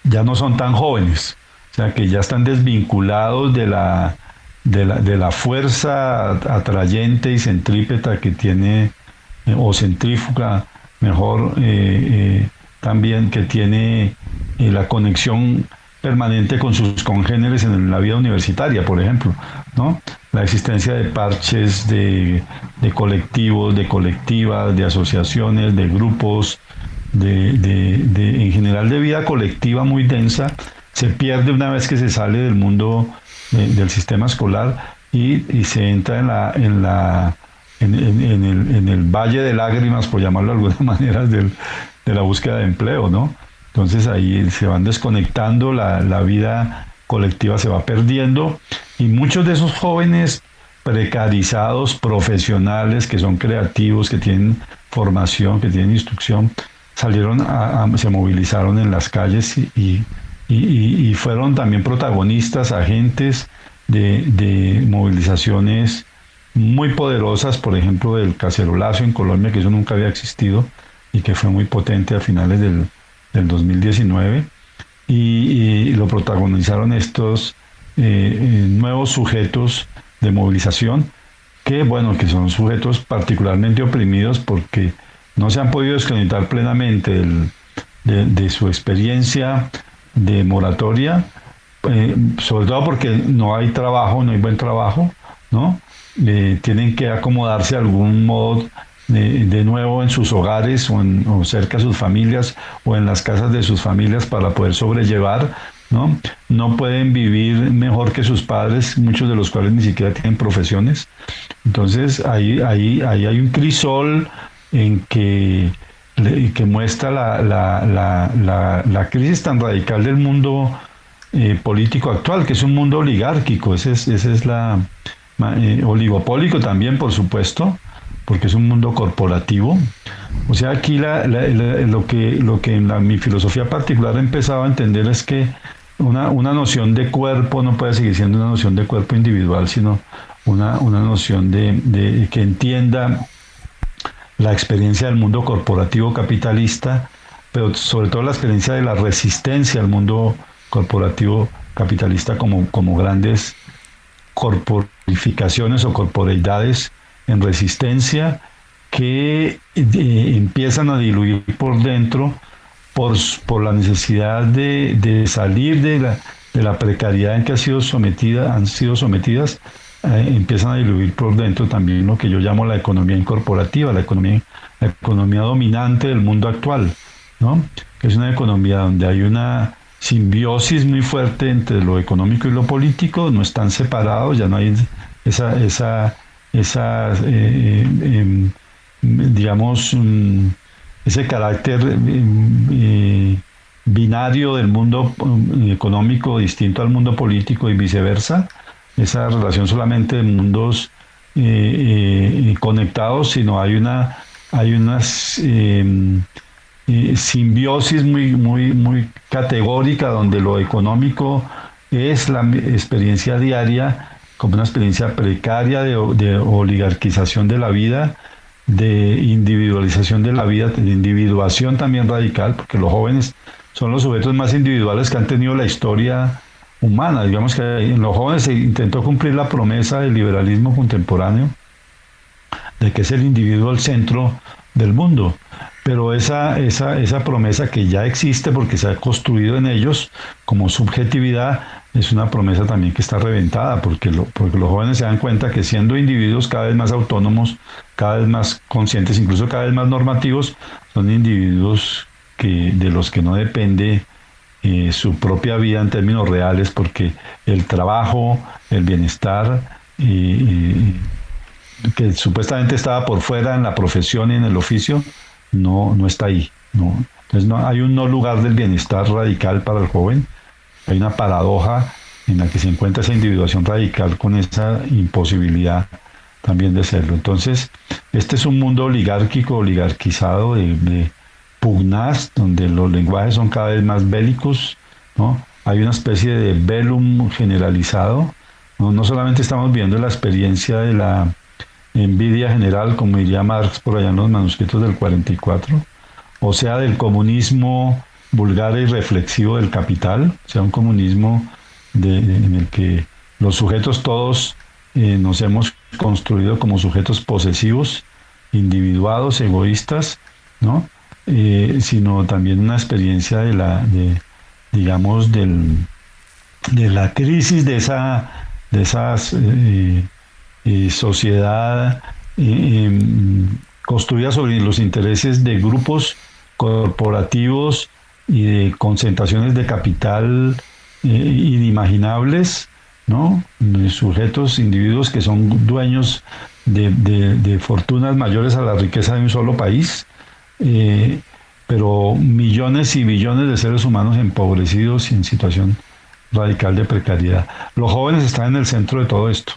S7: no son tan jóvenes, o sea, que ya están desvinculados de la fuerza atrayente y centrípeta que tiene, o centrífuga, mejor, también, que tiene la conexión permanente con sus congéneres en la vida universitaria, por ejemplo, ¿no? La existencia de parches, de colectivos, de colectivas, de asociaciones, de grupos, en general de vida colectiva muy densa, se pierde una vez que se sale del mundo del sistema escolar y se entra en el valle de lágrimas, por llamarlo de alguna manera, de la búsqueda de empleo, ¿no? Entonces ahí se van desconectando la vida colectiva se va perdiendo, y muchos de esos jóvenes precarizados, profesionales, que son creativos, que tienen formación, que tienen instrucción, salieron se movilizaron en las calles y fueron también protagonistas, agentes de movilizaciones muy poderosas, por ejemplo, del cacerolazo en Colombia, que eso nunca había existido y que fue muy potente a finales del 2019, y lo protagonizaron estos nuevos sujetos de movilización, que son sujetos particularmente oprimidos porque no se han podido desconectar plenamente de su experiencia de moratoria, sobre todo porque no hay trabajo, no hay buen trabajo, ¿no? Tienen que acomodarse de algún modo de nuevo en sus hogares o cerca de sus familias o en las casas de sus familias para poder sobrellevar, ¿no? No pueden vivir mejor que sus padres, muchos de los cuales ni siquiera tienen profesiones. Entonces ahí hay un crisol en que muestra la crisis tan radical del mundo político actual, que es un mundo oligárquico. Esa es la oligopólico también, por supuesto, porque es un mundo corporativo. O sea, aquí lo que en mi filosofía particular he empezado a entender es que una noción de cuerpo no puede seguir siendo una noción de cuerpo individual, sino una noción de que entienda la experiencia del mundo corporativo capitalista, pero sobre todo la experiencia de la resistencia al mundo corporativo capitalista como grandes corporificaciones o corporeidades en resistencia que empiezan a diluir por dentro por la necesidad de salir de la precariedad en que han sido sometidas, empiezan a diluir por dentro también lo que yo llamo la economía incorporativa, la economía dominante del mundo actual, ¿no? Que es una economía donde hay una simbiosis muy fuerte entre lo económico y lo político, no están separados, ya no hay ese carácter binario del mundo económico distinto al mundo político y viceversa, esa relación solamente de mundos conectados, sino hay unas simbiosis muy categórica, donde lo económico es la experiencia diaria como una experiencia precaria de oligarquización de la vida, de individualización de la vida, de individuación también radical, porque los jóvenes son los sujetos más individuales que han tenido la historia humana. Digamos que en los jóvenes se intentó cumplir la promesa del liberalismo contemporáneo de que es el individuo el centro del mundo, pero esa promesa, que ya existe porque se ha construido en ellos como subjetividad, es una promesa también que está reventada, porque los jóvenes se dan cuenta que siendo individuos cada vez más autónomos, cada vez más conscientes, incluso cada vez más normativos, son individuos de los que no depende su propia vida en términos reales, porque el trabajo, el bienestar, que supuestamente estaba por fuera en la profesión y en el oficio, no está ahí. No. Entonces hay un no lugar del bienestar radical para el joven. Hay una paradoja en la que se encuentra esa individuación radical con esa imposibilidad también de serlo. Entonces, este es un mundo oligarquizado, de pugnaz, donde los lenguajes son cada vez más bélicos, ¿no? Hay una especie de velum generalizado, ¿no? No solamente estamos viendo la experiencia de la envidia general, como diría Marx por allá en los manuscritos del 44, o sea, del comunismo vulgar e irreflexivo del capital, o sea, un comunismo en el que los sujetos todos nos hemos construido como sujetos posesivos, individuados, egoístas, ¿no? Sino también una experiencia de la crisis de esa sociedad construida sobre los intereses de grupos corporativos y de concentraciones de capital inimaginables, ¿no? Sujetos, individuos que son dueños de fortunas mayores a la riqueza de un solo país, pero millones y billones de seres humanos empobrecidos y en situación radical de precariedad. Los jóvenes están en el centro de todo esto.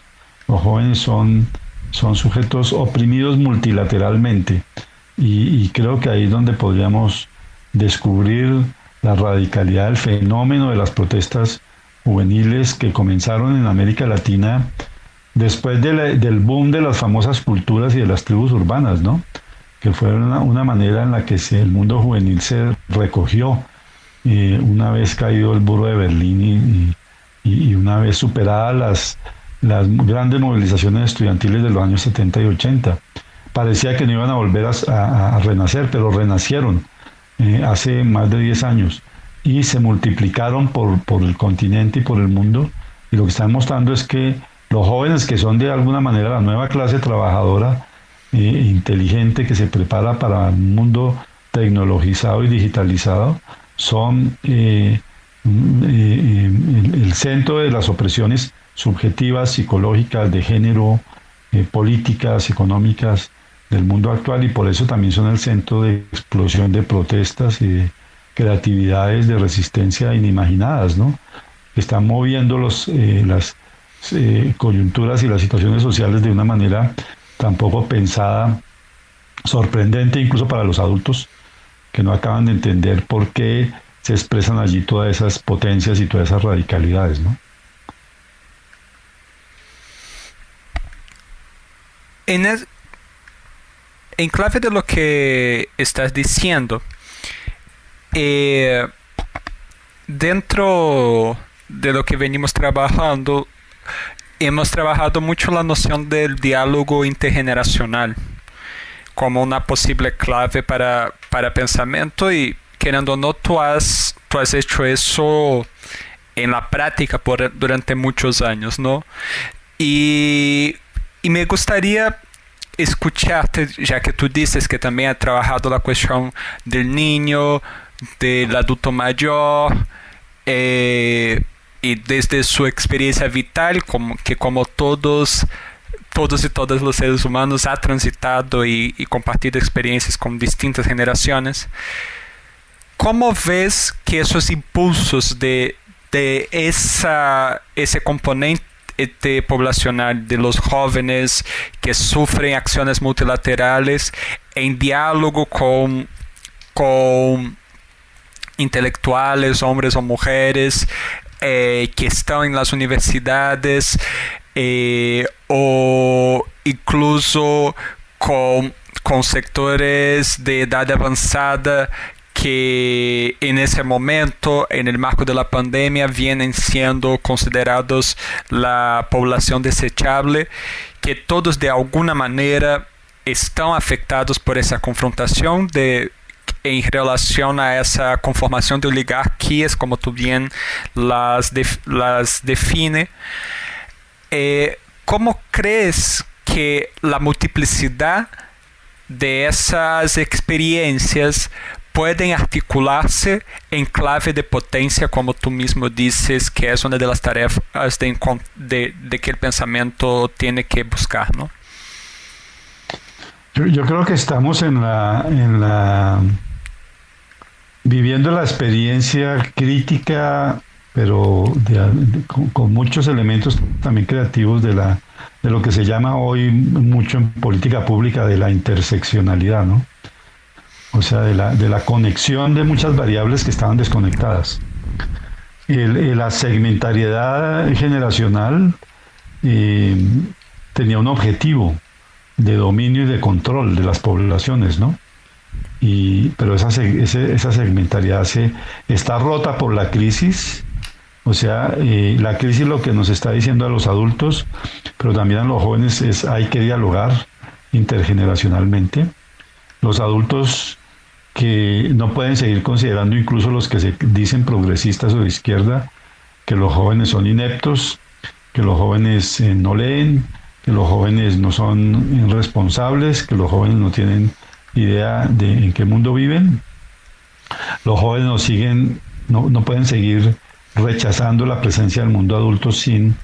S7: Los jóvenes son sujetos oprimidos multilateralmente y creo que ahí es donde podríamos descubrir la radicalidad del fenómeno de las protestas juveniles que comenzaron en América Latina después del boom de las famosas culturas y de las tribus urbanas, ¿no? Que fue una manera en la que el mundo juvenil se recogió una vez caído el muro de Berlín y una vez superadas las grandes movilizaciones estudiantiles de los años 70 y 80. Parecía que no iban a volver a renacer, pero renacieron hace más de 10 años y se multiplicaron por el continente y por el mundo, y lo que están mostrando es que los jóvenes, que son de alguna manera la nueva clase trabajadora inteligente que se prepara para un mundo tecnologizado y digitalizado, son el centro de las opresiones subjetivas, psicológicas, de género, políticas, económicas del mundo actual, y por eso también son el centro de explosión de protestas y de creatividades de resistencia inimaginadas, ¿no? Están moviendo las coyunturas y las situaciones sociales de una manera tan poco pensada, sorprendente incluso para los adultos, que no acaban de entender por qué se expresan allí todas esas potencias y todas esas radicalidades, ¿no?
S9: En clave de lo que estás diciendo, dentro de lo que venimos trabajando, hemos trabajado mucho la noción del diálogo intergeneracional como una posible clave para pensamiento, y queriendo o no, tú has hecho eso en la práctica durante muchos años, ¿no? Y me gustaría escucharte, ya que tú dices que también has trabajado la cuestión del niño, del adulto mayor, y desde su experiencia vital, como todos y todas los seres humanos ha transitado y compartido experiencias con distintas generaciones. ¿Cómo ves que esos impulsos de ese componente poblacional de los jóvenes que sufren acciones multilaterales en diálogo con intelectuales, hombres o mujeres, que están en las universidades, o incluso con sectores de edad avanzada que en ese momento, en el marco de la pandemia, vienen siendo considerados la población desechable, que todos de alguna manera están afectados por esa confrontación en relación a esa conformación de oligarquías, como tú bien las define. ¿Cómo crees que la multiplicidad de esas experiencias pueden articularse en clave de potencia, como tú mismo dices, que es una de las tareas de que el pensamiento tiene que buscar, ¿no?
S7: Yo creo que estamos viviendo la experiencia crítica, pero con muchos elementos también creativos de lo que se llama hoy mucho en política pública de la interseccionalidad, ¿no? O sea, de la conexión de muchas variables que estaban desconectadas. La segmentariedad generacional tenía un objetivo de dominio y de control de las poblaciones, ¿no? Pero esa segmentariedad está rota por la crisis. O sea, la crisis lo que nos está diciendo a los adultos, pero también a los jóvenes, es hay que dialogar intergeneracionalmente. Los adultos que no pueden seguir considerando, incluso los que se dicen progresistas o de izquierda, que los jóvenes son ineptos, que los jóvenes no leen, que los jóvenes no son responsables, que los jóvenes no tienen idea de en qué mundo viven. Los jóvenes no pueden seguir rechazando la presencia del mundo adulto sin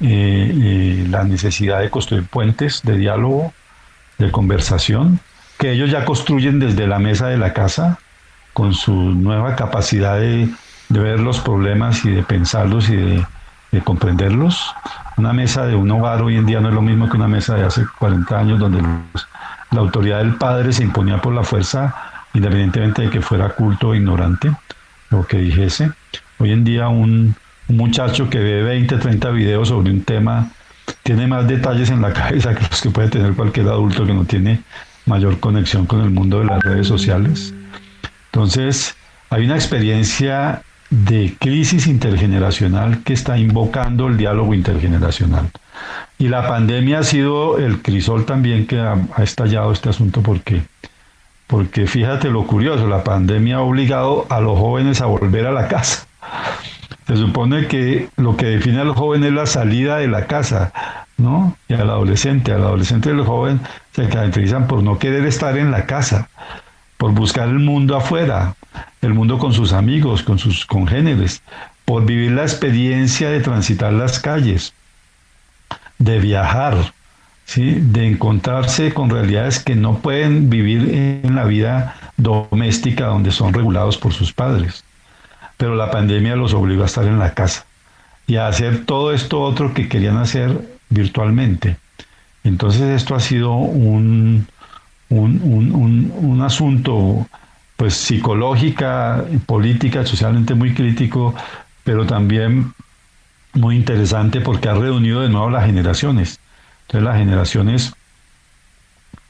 S7: la necesidad de construir puentes de diálogo, de conversación, que ellos ya construyen desde la mesa de la casa, con su nueva capacidad de ver los problemas y de pensarlos y de comprenderlos. Una mesa de un hogar hoy en día no es lo mismo que una mesa de hace 40 años donde la autoridad del padre se imponía por la fuerza, independientemente de que fuera culto o ignorante, o que dijese. Hoy en día un muchacho que ve 20, 30 videos sobre un tema tiene más detalles en la cabeza que los que puede tener cualquier adulto que no tiene mayor conexión con el mundo de las redes sociales. Entonces, hay una experiencia de crisis intergeneracional que está invocando el diálogo intergeneracional. Y la pandemia ha sido el crisol también que ha estallado este asunto, porque fíjate lo curioso, la pandemia ha obligado a los jóvenes a volver a la casa. Se supone que lo que define a los jóvenes es la salida de la casa, ¿no? Y al adolescente y el joven se caracterizan por no querer estar en la casa, por buscar el mundo afuera, el mundo con sus amigos, con sus congéneres, por vivir la experiencia de transitar las calles, de viajar, ¿sí? De encontrarse con realidades que no pueden vivir en la vida doméstica donde son regulados por sus padres. Pero la pandemia los obligó a estar en la casa y a hacer todo esto otro que querían hacer virtualmente. Entonces esto ha sido un asunto pues psicológica, política, socialmente muy crítico, pero también muy interesante porque ha reunido de nuevo las generaciones. Entonces las generaciones,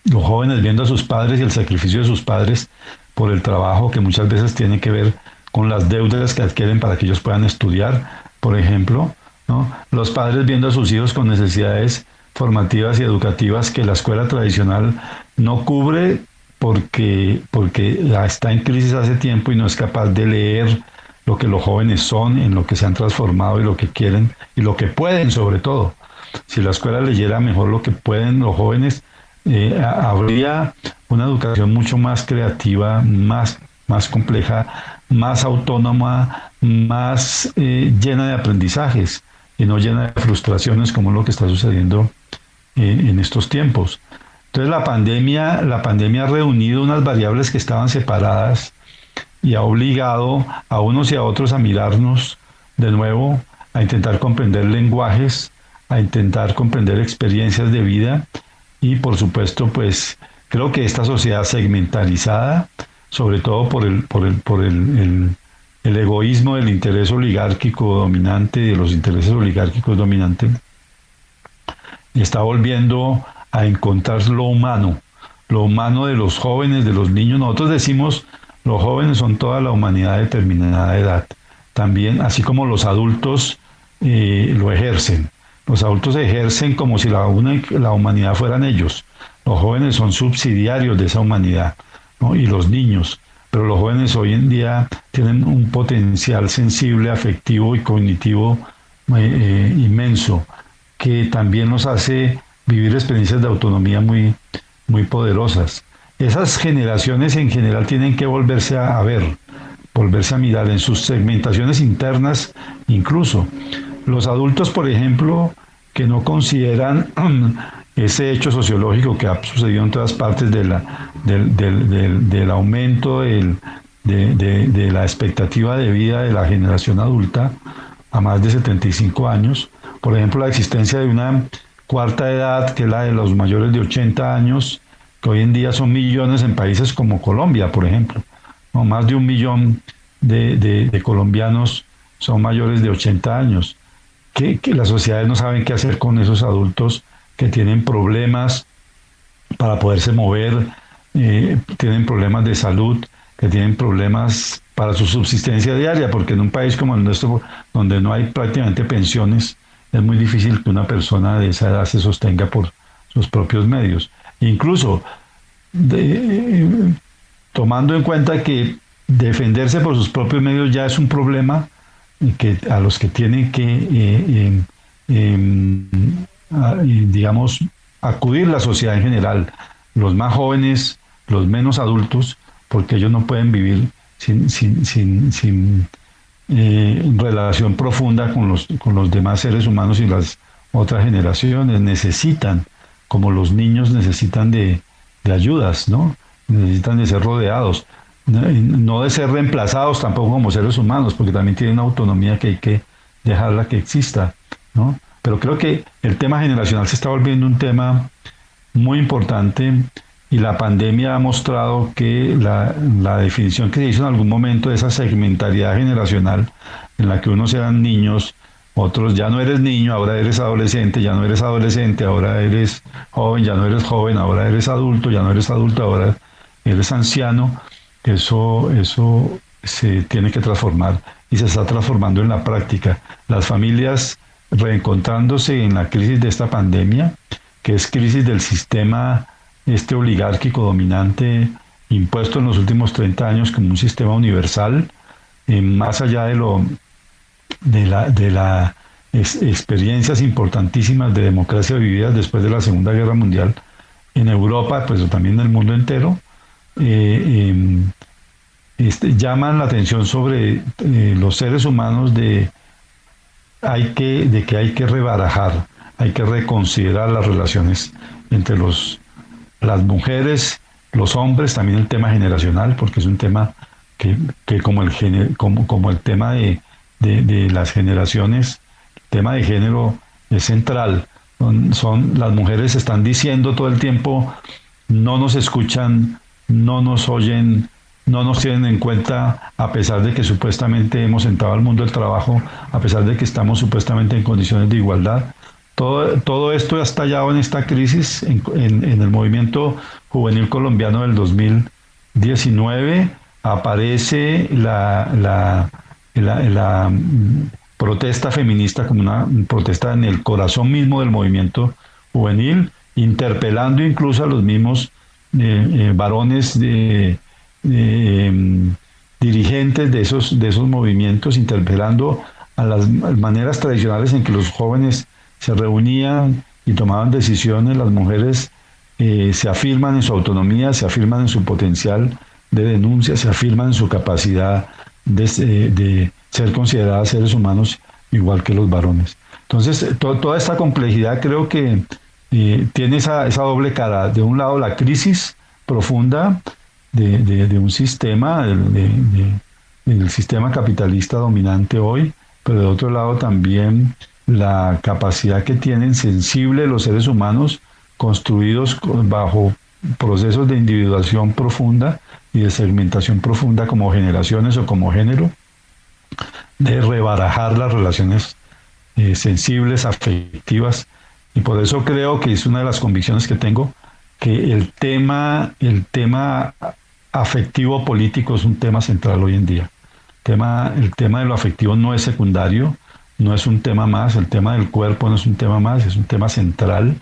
S7: los jóvenes viendo a sus padres y el sacrificio de sus padres por el trabajo que muchas veces tiene que ver con las deudas que adquieren para que ellos puedan estudiar, por ejemplo, ¿no? Los padres viendo a sus hijos con necesidades formativas y educativas que la escuela tradicional no cubre porque está en crisis hace tiempo y no es capaz de leer lo que los jóvenes son, en lo que se han transformado y lo que quieren y lo que pueden sobre todo. Si la escuela leyera mejor lo que pueden los jóvenes, habría una educación mucho más creativa, más compleja, más autónoma, más llena de aprendizajes y no llena de frustraciones como es lo que está sucediendo en estos tiempos. Entonces la pandemia ha reunido unas variables que estaban separadas y ha obligado a unos y a otros a mirarnos de nuevo, a intentar comprender lenguajes, a intentar comprender experiencias de vida y por supuesto pues creo que esta sociedad segmentarizada, sobre todo por el egoísmo del interés oligárquico dominante, de los intereses oligárquicos dominantes, está volviendo a encontrar lo humano de los jóvenes, de los niños. Nosotros decimos, los jóvenes son toda la humanidad de determinada edad. También, así como los adultos lo ejercen. Los adultos ejercen como si la humanidad fueran ellos. Los jóvenes son subsidiarios de esa humanidad, ¿no? Y los niños. Pero los jóvenes hoy en día tienen un potencial sensible, afectivo y cognitivo inmenso, que también nos hace vivir experiencias de autonomía muy, muy poderosas. Esas generaciones en general tienen que volverse a ver, volverse a mirar en sus segmentaciones internas incluso. Los adultos, por ejemplo, que no consideran ese hecho sociológico que ha sucedido en todas partes del aumento de la expectativa de vida de la generación adulta a más de 75 años. Por ejemplo, la existencia de una cuarta edad, que es la de los mayores de 80 años, que hoy en día son millones en países como Colombia, por ejemplo. ¿No? Más de 1 millón de colombianos son mayores de 80 años. Que las sociedades no saben qué hacer con esos adultos que tienen problemas para poderse mover, tienen problemas de salud, que tienen problemas para su subsistencia diaria, porque en un país como el nuestro, donde no hay prácticamente pensiones, es muy difícil que una persona de esa edad se sostenga por sus propios medios. Incluso tomando en cuenta que defenderse por sus propios medios ya es un problema que a los que tienen que digamos acudir la sociedad en general, los más jóvenes, los menos adultos, porque ellos no pueden vivir sin relación profunda con los demás seres humanos y las otras generaciones. Necesitan, como los niños necesitan de ayudas, ¿no? Necesitan de ser rodeados. no de ser reemplazados tampoco como seres humanos, porque también tienen una autonomía que hay que dejarla que exista, ¿no? Pero creo que el tema generacional se está volviendo un tema muy importante y la pandemia ha mostrado que la definición que se hizo en algún momento de esa segmentariedad generacional en la que unos eran niños, otros ya no eres niño, ahora eres adolescente, ya no eres adolescente, ahora eres joven, ya no eres joven, ahora eres adulto, ya no eres adulto, ahora eres anciano. Eso se tiene que transformar y se está transformando en la práctica. Las familias reencontrándose en la crisis de esta pandemia, que es crisis del sistema oligárquico dominante impuesto en los últimos 30 años como un sistema universal, más allá de las experiencias importantísimas de democracia vividas después de la Segunda Guerra Mundial en Europa, pues también en el mundo entero, llaman la atención sobre los seres humanos de que hay que rebarajar, hay que reconsiderar las relaciones entre las mujeres, los hombres, también el tema generacional, porque es un tema que como el tema de las generaciones, el tema de género es central. Las mujeres están diciendo todo el tiempo, no nos escuchan, no nos oyen, no nos tienen en cuenta, a pesar de que supuestamente hemos entrado al mundo del trabajo, a pesar de que estamos supuestamente en condiciones de igualdad. Todo esto ha estallado en esta crisis, en el movimiento juvenil colombiano del 2019. Aparece la protesta feminista como una protesta en el corazón mismo del movimiento juvenil, interpelando incluso a los mismos varones dirigentes de esos movimientos, interpelando a las maneras tradicionales en que los jóvenes se reunían y tomaban decisiones. Las mujeres se afirman en su autonomía, se afirman en su potencial de denuncia, se afirman en su capacidad de ser consideradas seres humanos igual que los varones. Entonces, toda esta complejidad creo que tiene esa doble cara. De un lado, la crisis profunda de un sistema, del sistema capitalista dominante hoy, pero de otro lado también la capacidad que tienen sensible los seres humanos construidos bajo procesos de individuación profunda y de segmentación profunda como generaciones o como género, de rebarajar las relaciones sensibles, afectivas, y por eso creo que es una de las convicciones que tengo, que el tema afectivo político es un tema central hoy en día. El tema de lo afectivo no es secundario, no es un tema más, el tema del cuerpo no es un tema más, es un tema central.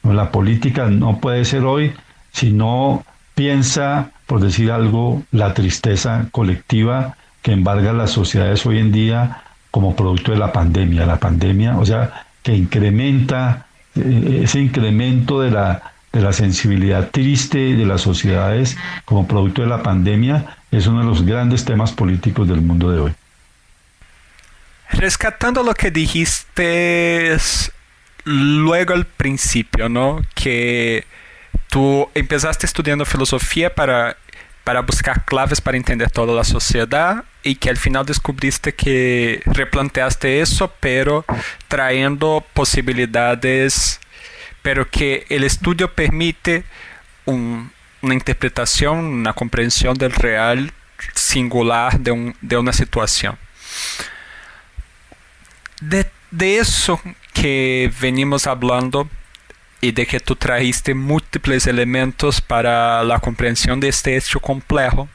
S7: La política no puede ser hoy si no piensa, por decir algo, la tristeza colectiva que embarga las sociedades hoy en día como producto de la pandemia, o sea, que incrementa ese incremento de la sensibilidad triste de las sociedades como producto de la pandemia, es uno de los grandes temas políticos del mundo de hoy.
S9: Rescatando lo que dijiste luego al principio, ¿no? Que tú empezaste estudiando filosofía para buscar claves para entender toda la sociedad y que al final descubriste que replanteaste eso, pero trayendo posibilidades, pero que el estudio permite una interpretación, una comprensión del real singular de una situación. De eso que venimos hablando y de que tú trajiste múltiples elementos para la comprensión de este hecho complejo,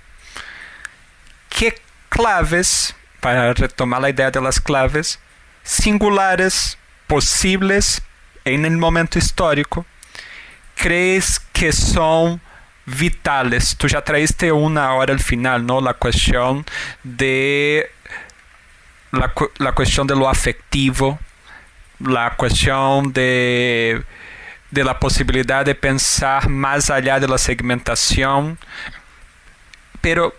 S9: ¿qué claves, para retomar la idea de las claves, singulares, posibles en el momento histórico, crees que son vitales? Tú ya trajiste una ahora al final, ¿no? La cuestión de lo afectivo, la cuestión de la posibilidad de pensar más allá de la segmentación, pero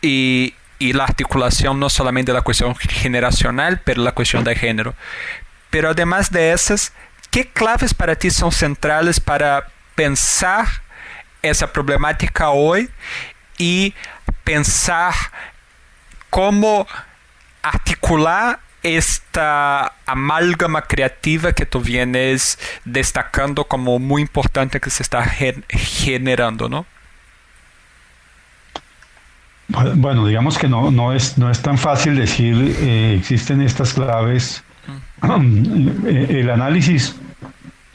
S9: y la articulación no solamente de la cuestión generacional, pero la cuestión de género. Pero además de esas, ¿qué claves para ti son centrales para pensar esa problemática hoy y pensar cómo articular esta amálgama creativa que tú vienes destacando como muy importante que se está generando, ¿no?
S7: Bueno, digamos que no es tan fácil decir existen estas claves. El análisis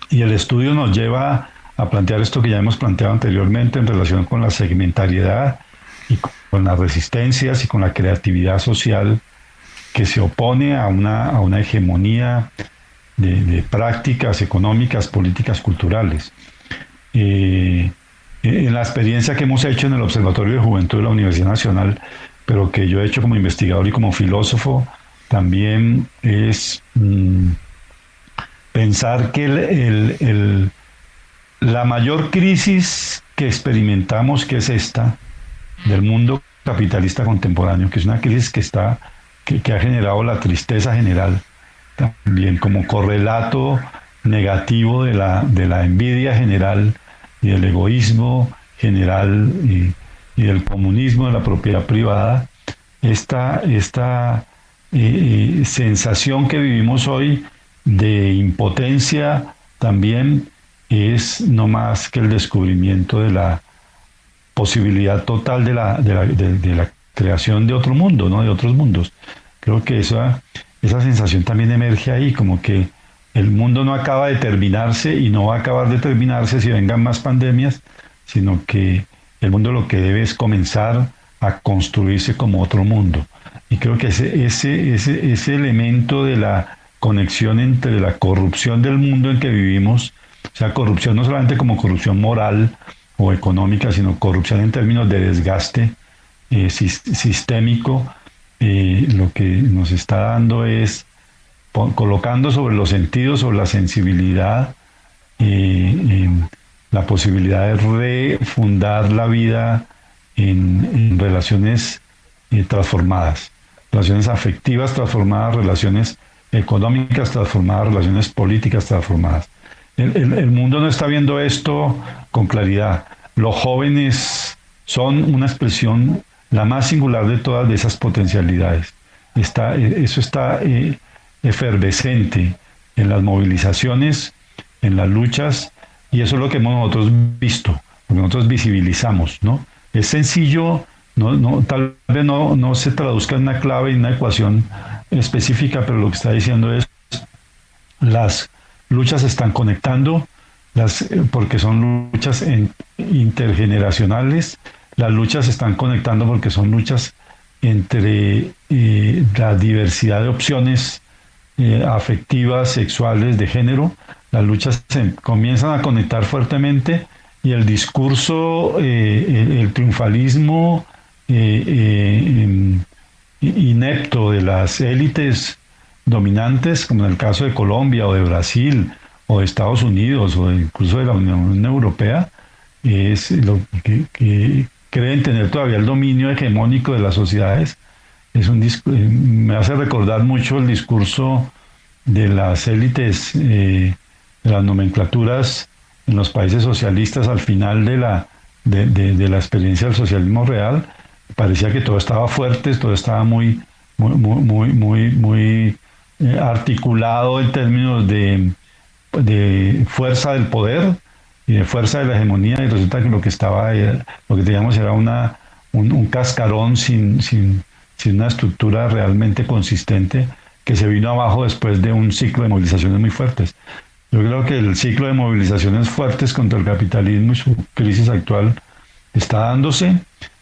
S7: y el estudio nos lleva a plantear esto que ya hemos planteado anteriormente en relación con la segmentariedad y con las resistencias y con la creatividad social que se opone a una hegemonía de prácticas económicas, políticas, culturales. En la experiencia que hemos hecho en el Observatorio de Juventud de la Universidad Nacional, pero que yo he hecho como investigador y como filósofo, también es pensar que la mayor crisis que experimentamos, que es esta, del mundo capitalista contemporáneo, que es una crisis que ha generado la tristeza general, también como correlato negativo de la envidia general y del egoísmo general y del comunismo, de la propiedad privada, esta sensación que vivimos hoy de impotencia también es no más que el descubrimiento de la posibilidad total de la creación de otro mundo, ¿no? De otros mundos. Creo que esa sensación también emerge ahí, como que el mundo no acaba de terminarse y no va a acabar de terminarse si vengan más pandemias, sino que el mundo lo que debe es comenzar a construirse como otro mundo. Y creo que ese elemento de la conexión entre la corrupción del mundo en que vivimos, o sea, corrupción no solamente como corrupción moral o económica, sino corrupción en términos de desgaste sistémico, lo que nos está dando es colocando sobre los sentidos, sobre la sensibilidad, la posibilidad de refundar la vida en relaciones transformadas, relaciones afectivas transformadas, relaciones económicas transformadas, relaciones políticas transformadas. El mundo no está viendo esto con claridad. Los jóvenes son una expresión la más singular de todas de esas potencialidades. Eso está efervescente en las movilizaciones, en las luchas, y eso es lo que hemos nosotros visto, lo que nosotros visibilizamos, ¿no? Es sencillo, tal vez no se traduzca en una clave, en una ecuación específica, pero lo que está diciendo es las luchas se están conectando, porque son luchas intergeneracionales, las luchas se están conectando porque son luchas entre la diversidad de opciones afectivas, sexuales, de género. Las luchas se comienzan a conectar fuertemente y el discurso, el triunfalismo inepto de las élites dominantes, como en el caso de Colombia o de Brasil o de Estados Unidos o incluso de la Unión Europea, es lo que creen tener todavía el dominio hegemónico de las sociedades. Me hace recordar mucho el discurso de las élites, de las nomenclaturas en los países socialistas al final de la experiencia del socialismo real. Parecía que todo estaba fuerte, todo estaba muy articulado en términos de fuerza del poder y de fuerza de la hegemonía, y resulta que lo que teníamos era un cascarón sin una estructura realmente consistente, que se vino abajo después de un ciclo de movilizaciones muy fuertes. Yo creo que el ciclo de movilizaciones fuertes contra el capitalismo y su crisis actual está dándose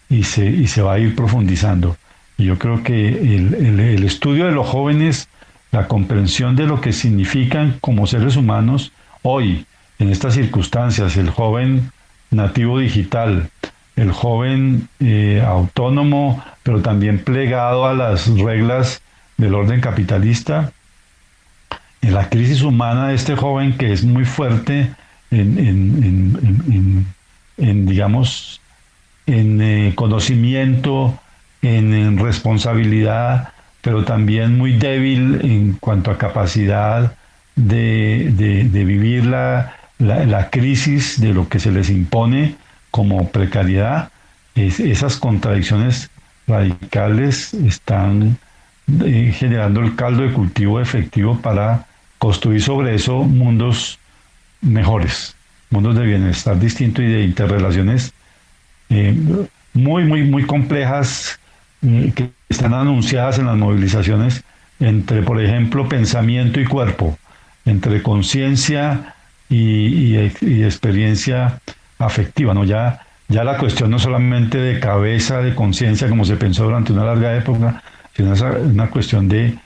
S7: y se va a ir profundizando. Y yo creo que el estudio de los jóvenes, la comprensión de lo que significan como seres humanos hoy, en estas circunstancias, el joven nativo digital, el joven autónomo, pero también plegado a las reglas del orden capitalista, en la crisis humana de este joven que es muy fuerte en conocimiento, en responsabilidad, pero también muy débil en cuanto a capacidad de vivir la crisis de lo que se les impone como precariedad. esas contradicciones radicales están generando el caldo de cultivo efectivo para construir sobre eso mundos mejores, mundos de bienestar distinto y de interrelaciones muy complejas que están anunciadas en las movilizaciones entre, por ejemplo, pensamiento y cuerpo, entre conciencia y experiencia afectiva, ¿no? Ya la cuestión no solamente de cabeza, de conciencia, como se pensó durante una larga época, sino es una cuestión de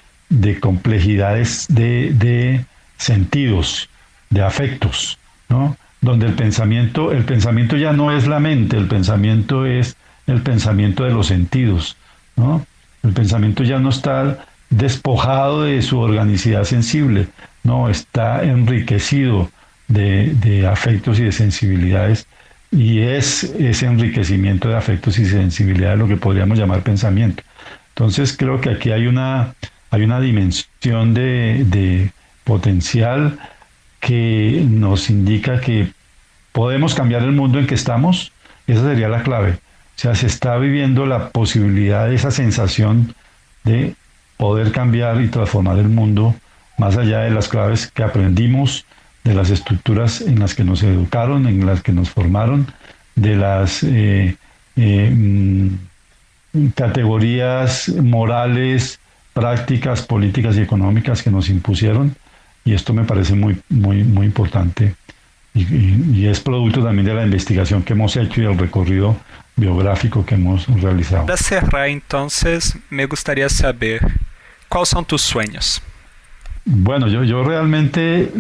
S7: complejidades de sentidos, de afectos, ¿no? Donde el pensamiento ya no es la mente, el pensamiento es el pensamiento de los sentidos, ¿no? El pensamiento ya no está despojado de su organicidad sensible, no, está enriquecido de afectos y de sensibilidades, y es ese enriquecimiento de afectos y sensibilidades lo que podríamos llamar pensamiento. Entonces creo que aquí hay una dimensión de potencial que nos indica que podemos cambiar el mundo en que estamos. Esa sería la clave. O sea, se está viviendo la posibilidad de esa sensación de poder cambiar y transformar el mundo más allá de las claves que aprendimos, de las estructuras en las que nos educaron, en las que nos formaron, de las categorías morales, prácticas, políticas y económicas que nos impusieron. Y esto me parece muy importante y es producto también de la investigación que hemos hecho y del recorrido biográfico que hemos realizado.
S9: Para cerrar, entonces, me gustaría saber cuáles son tus sueños.
S7: Bueno, yo realmente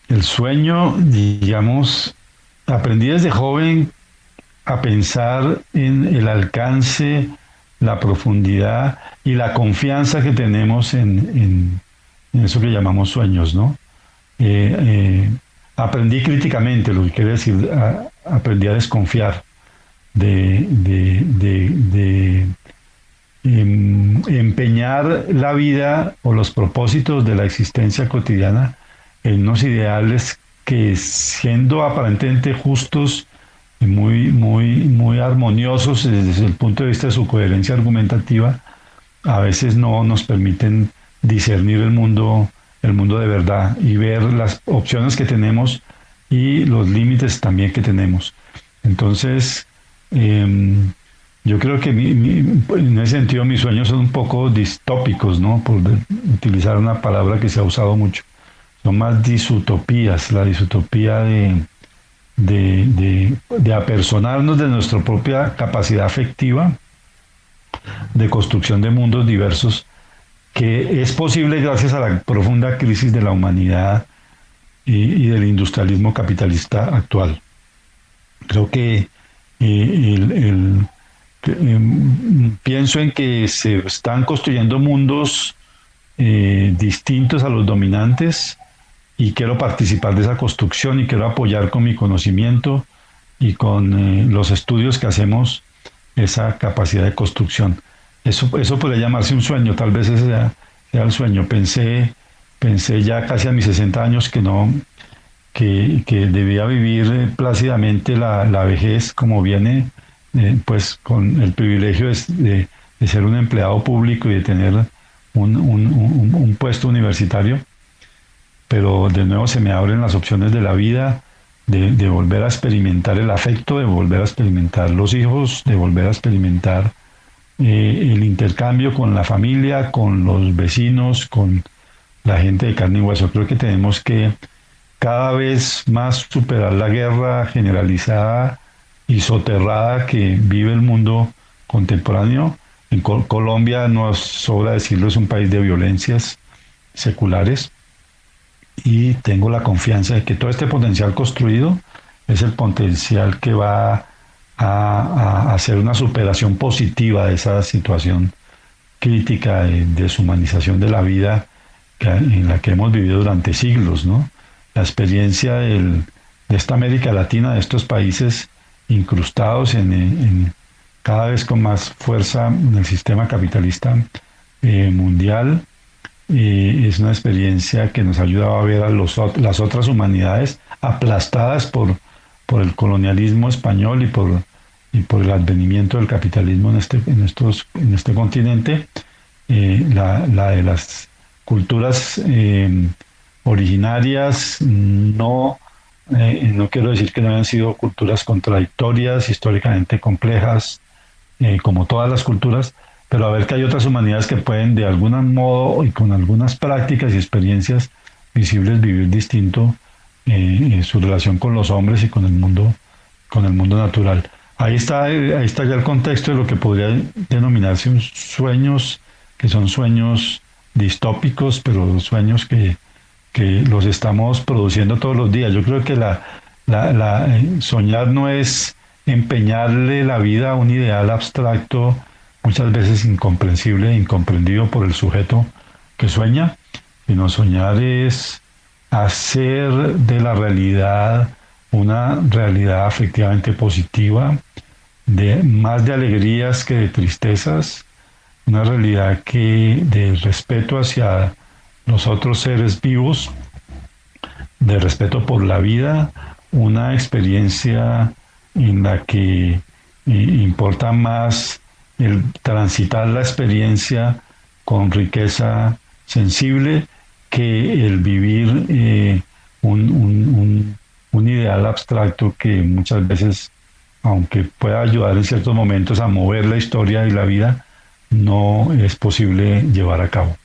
S7: el sueño, digamos, aprendí desde joven a pensar en el alcance, la profundidad y la confianza que tenemos en eso que llamamos sueños, ¿no? Aprendí críticamente, lo que quiere decir, aprendí a desconfiar de empeñar la vida o los propósitos de la existencia cotidiana en unos ideales que, siendo aparentemente justos y muy armoniosos desde el punto de vista de su coherencia argumentativa, a veces no nos permiten discernir el mundo de verdad y ver las opciones que tenemos y los límites también que tenemos. Entonces, yo creo que en ese sentido mis sueños son un poco distópicos, ¿no? Por utilizar una palabra que se ha usado mucho. Son más disutopías, la disutopía de apersonarnos de nuestra propia capacidad afectiva de construcción de mundos diversos, que es posible gracias a la profunda crisis de la humanidad y del industrialismo capitalista actual. Creo que pienso en que se están construyendo mundos distintos a los dominantes y quiero participar de esa construcción y quiero apoyar con mi conocimiento y con los estudios que hacemos esa capacidad de construcción. Eso podría llamarse un sueño, tal vez ese sea el sueño. Pensé ya casi a mis 60 años que debía vivir plácidamente la vejez como viene, pues con el privilegio de ser un empleado público y de tener un puesto universitario, pero de nuevo se me abren las opciones de la vida, de volver a experimentar el afecto, de volver a experimentar los hijos, de volver a experimentar el intercambio con la familia, con los vecinos, con la gente de carne y hueso. Creo que tenemos que cada vez más superar la guerra generalizada y soterrada que vive el mundo contemporáneo. En Colombia, no sobra decirlo, es un país de violencias seculares y tengo la confianza de que todo este potencial construido es el potencial que va a hacer una superación positiva de esa situación crítica de deshumanización de la vida en la que hemos vivido durante siglos, ¿no? La experiencia de esta América Latina, de estos países incrustados en cada vez con más fuerza en el sistema capitalista mundial, es una experiencia que nos ha ayudado a ver a las otras humanidades aplastadas por por el colonialismo español y por el advenimiento del capitalismo en este continente, la de las culturas originarias, no quiero decir que no hayan sido culturas contradictorias, históricamente complejas, como todas las culturas, pero a ver que hay otras humanidades que pueden de algún modo y con algunas prácticas y experiencias visibles vivir distinto en su relación con los hombres y con el mundo natural. Ahí está ya el contexto de lo que podría denominarse sueños, que son sueños distópicos, pero sueños que los estamos produciendo todos los días. Yo creo que soñar no es empeñarle la vida a un ideal abstracto, muchas veces incomprensible e incomprendido por el sujeto que sueña, sino soñar es hacer de la realidad una realidad efectivamente positiva, más de alegrías que de tristezas, una realidad de respeto hacia los otros seres vivos, de respeto por la vida, una experiencia en la que importa más el transitar la experiencia con riqueza sensible que el vivir un ideal abstracto que muchas veces, aunque pueda ayudar en ciertos momentos a mover la historia y la vida, no es posible llevar a cabo.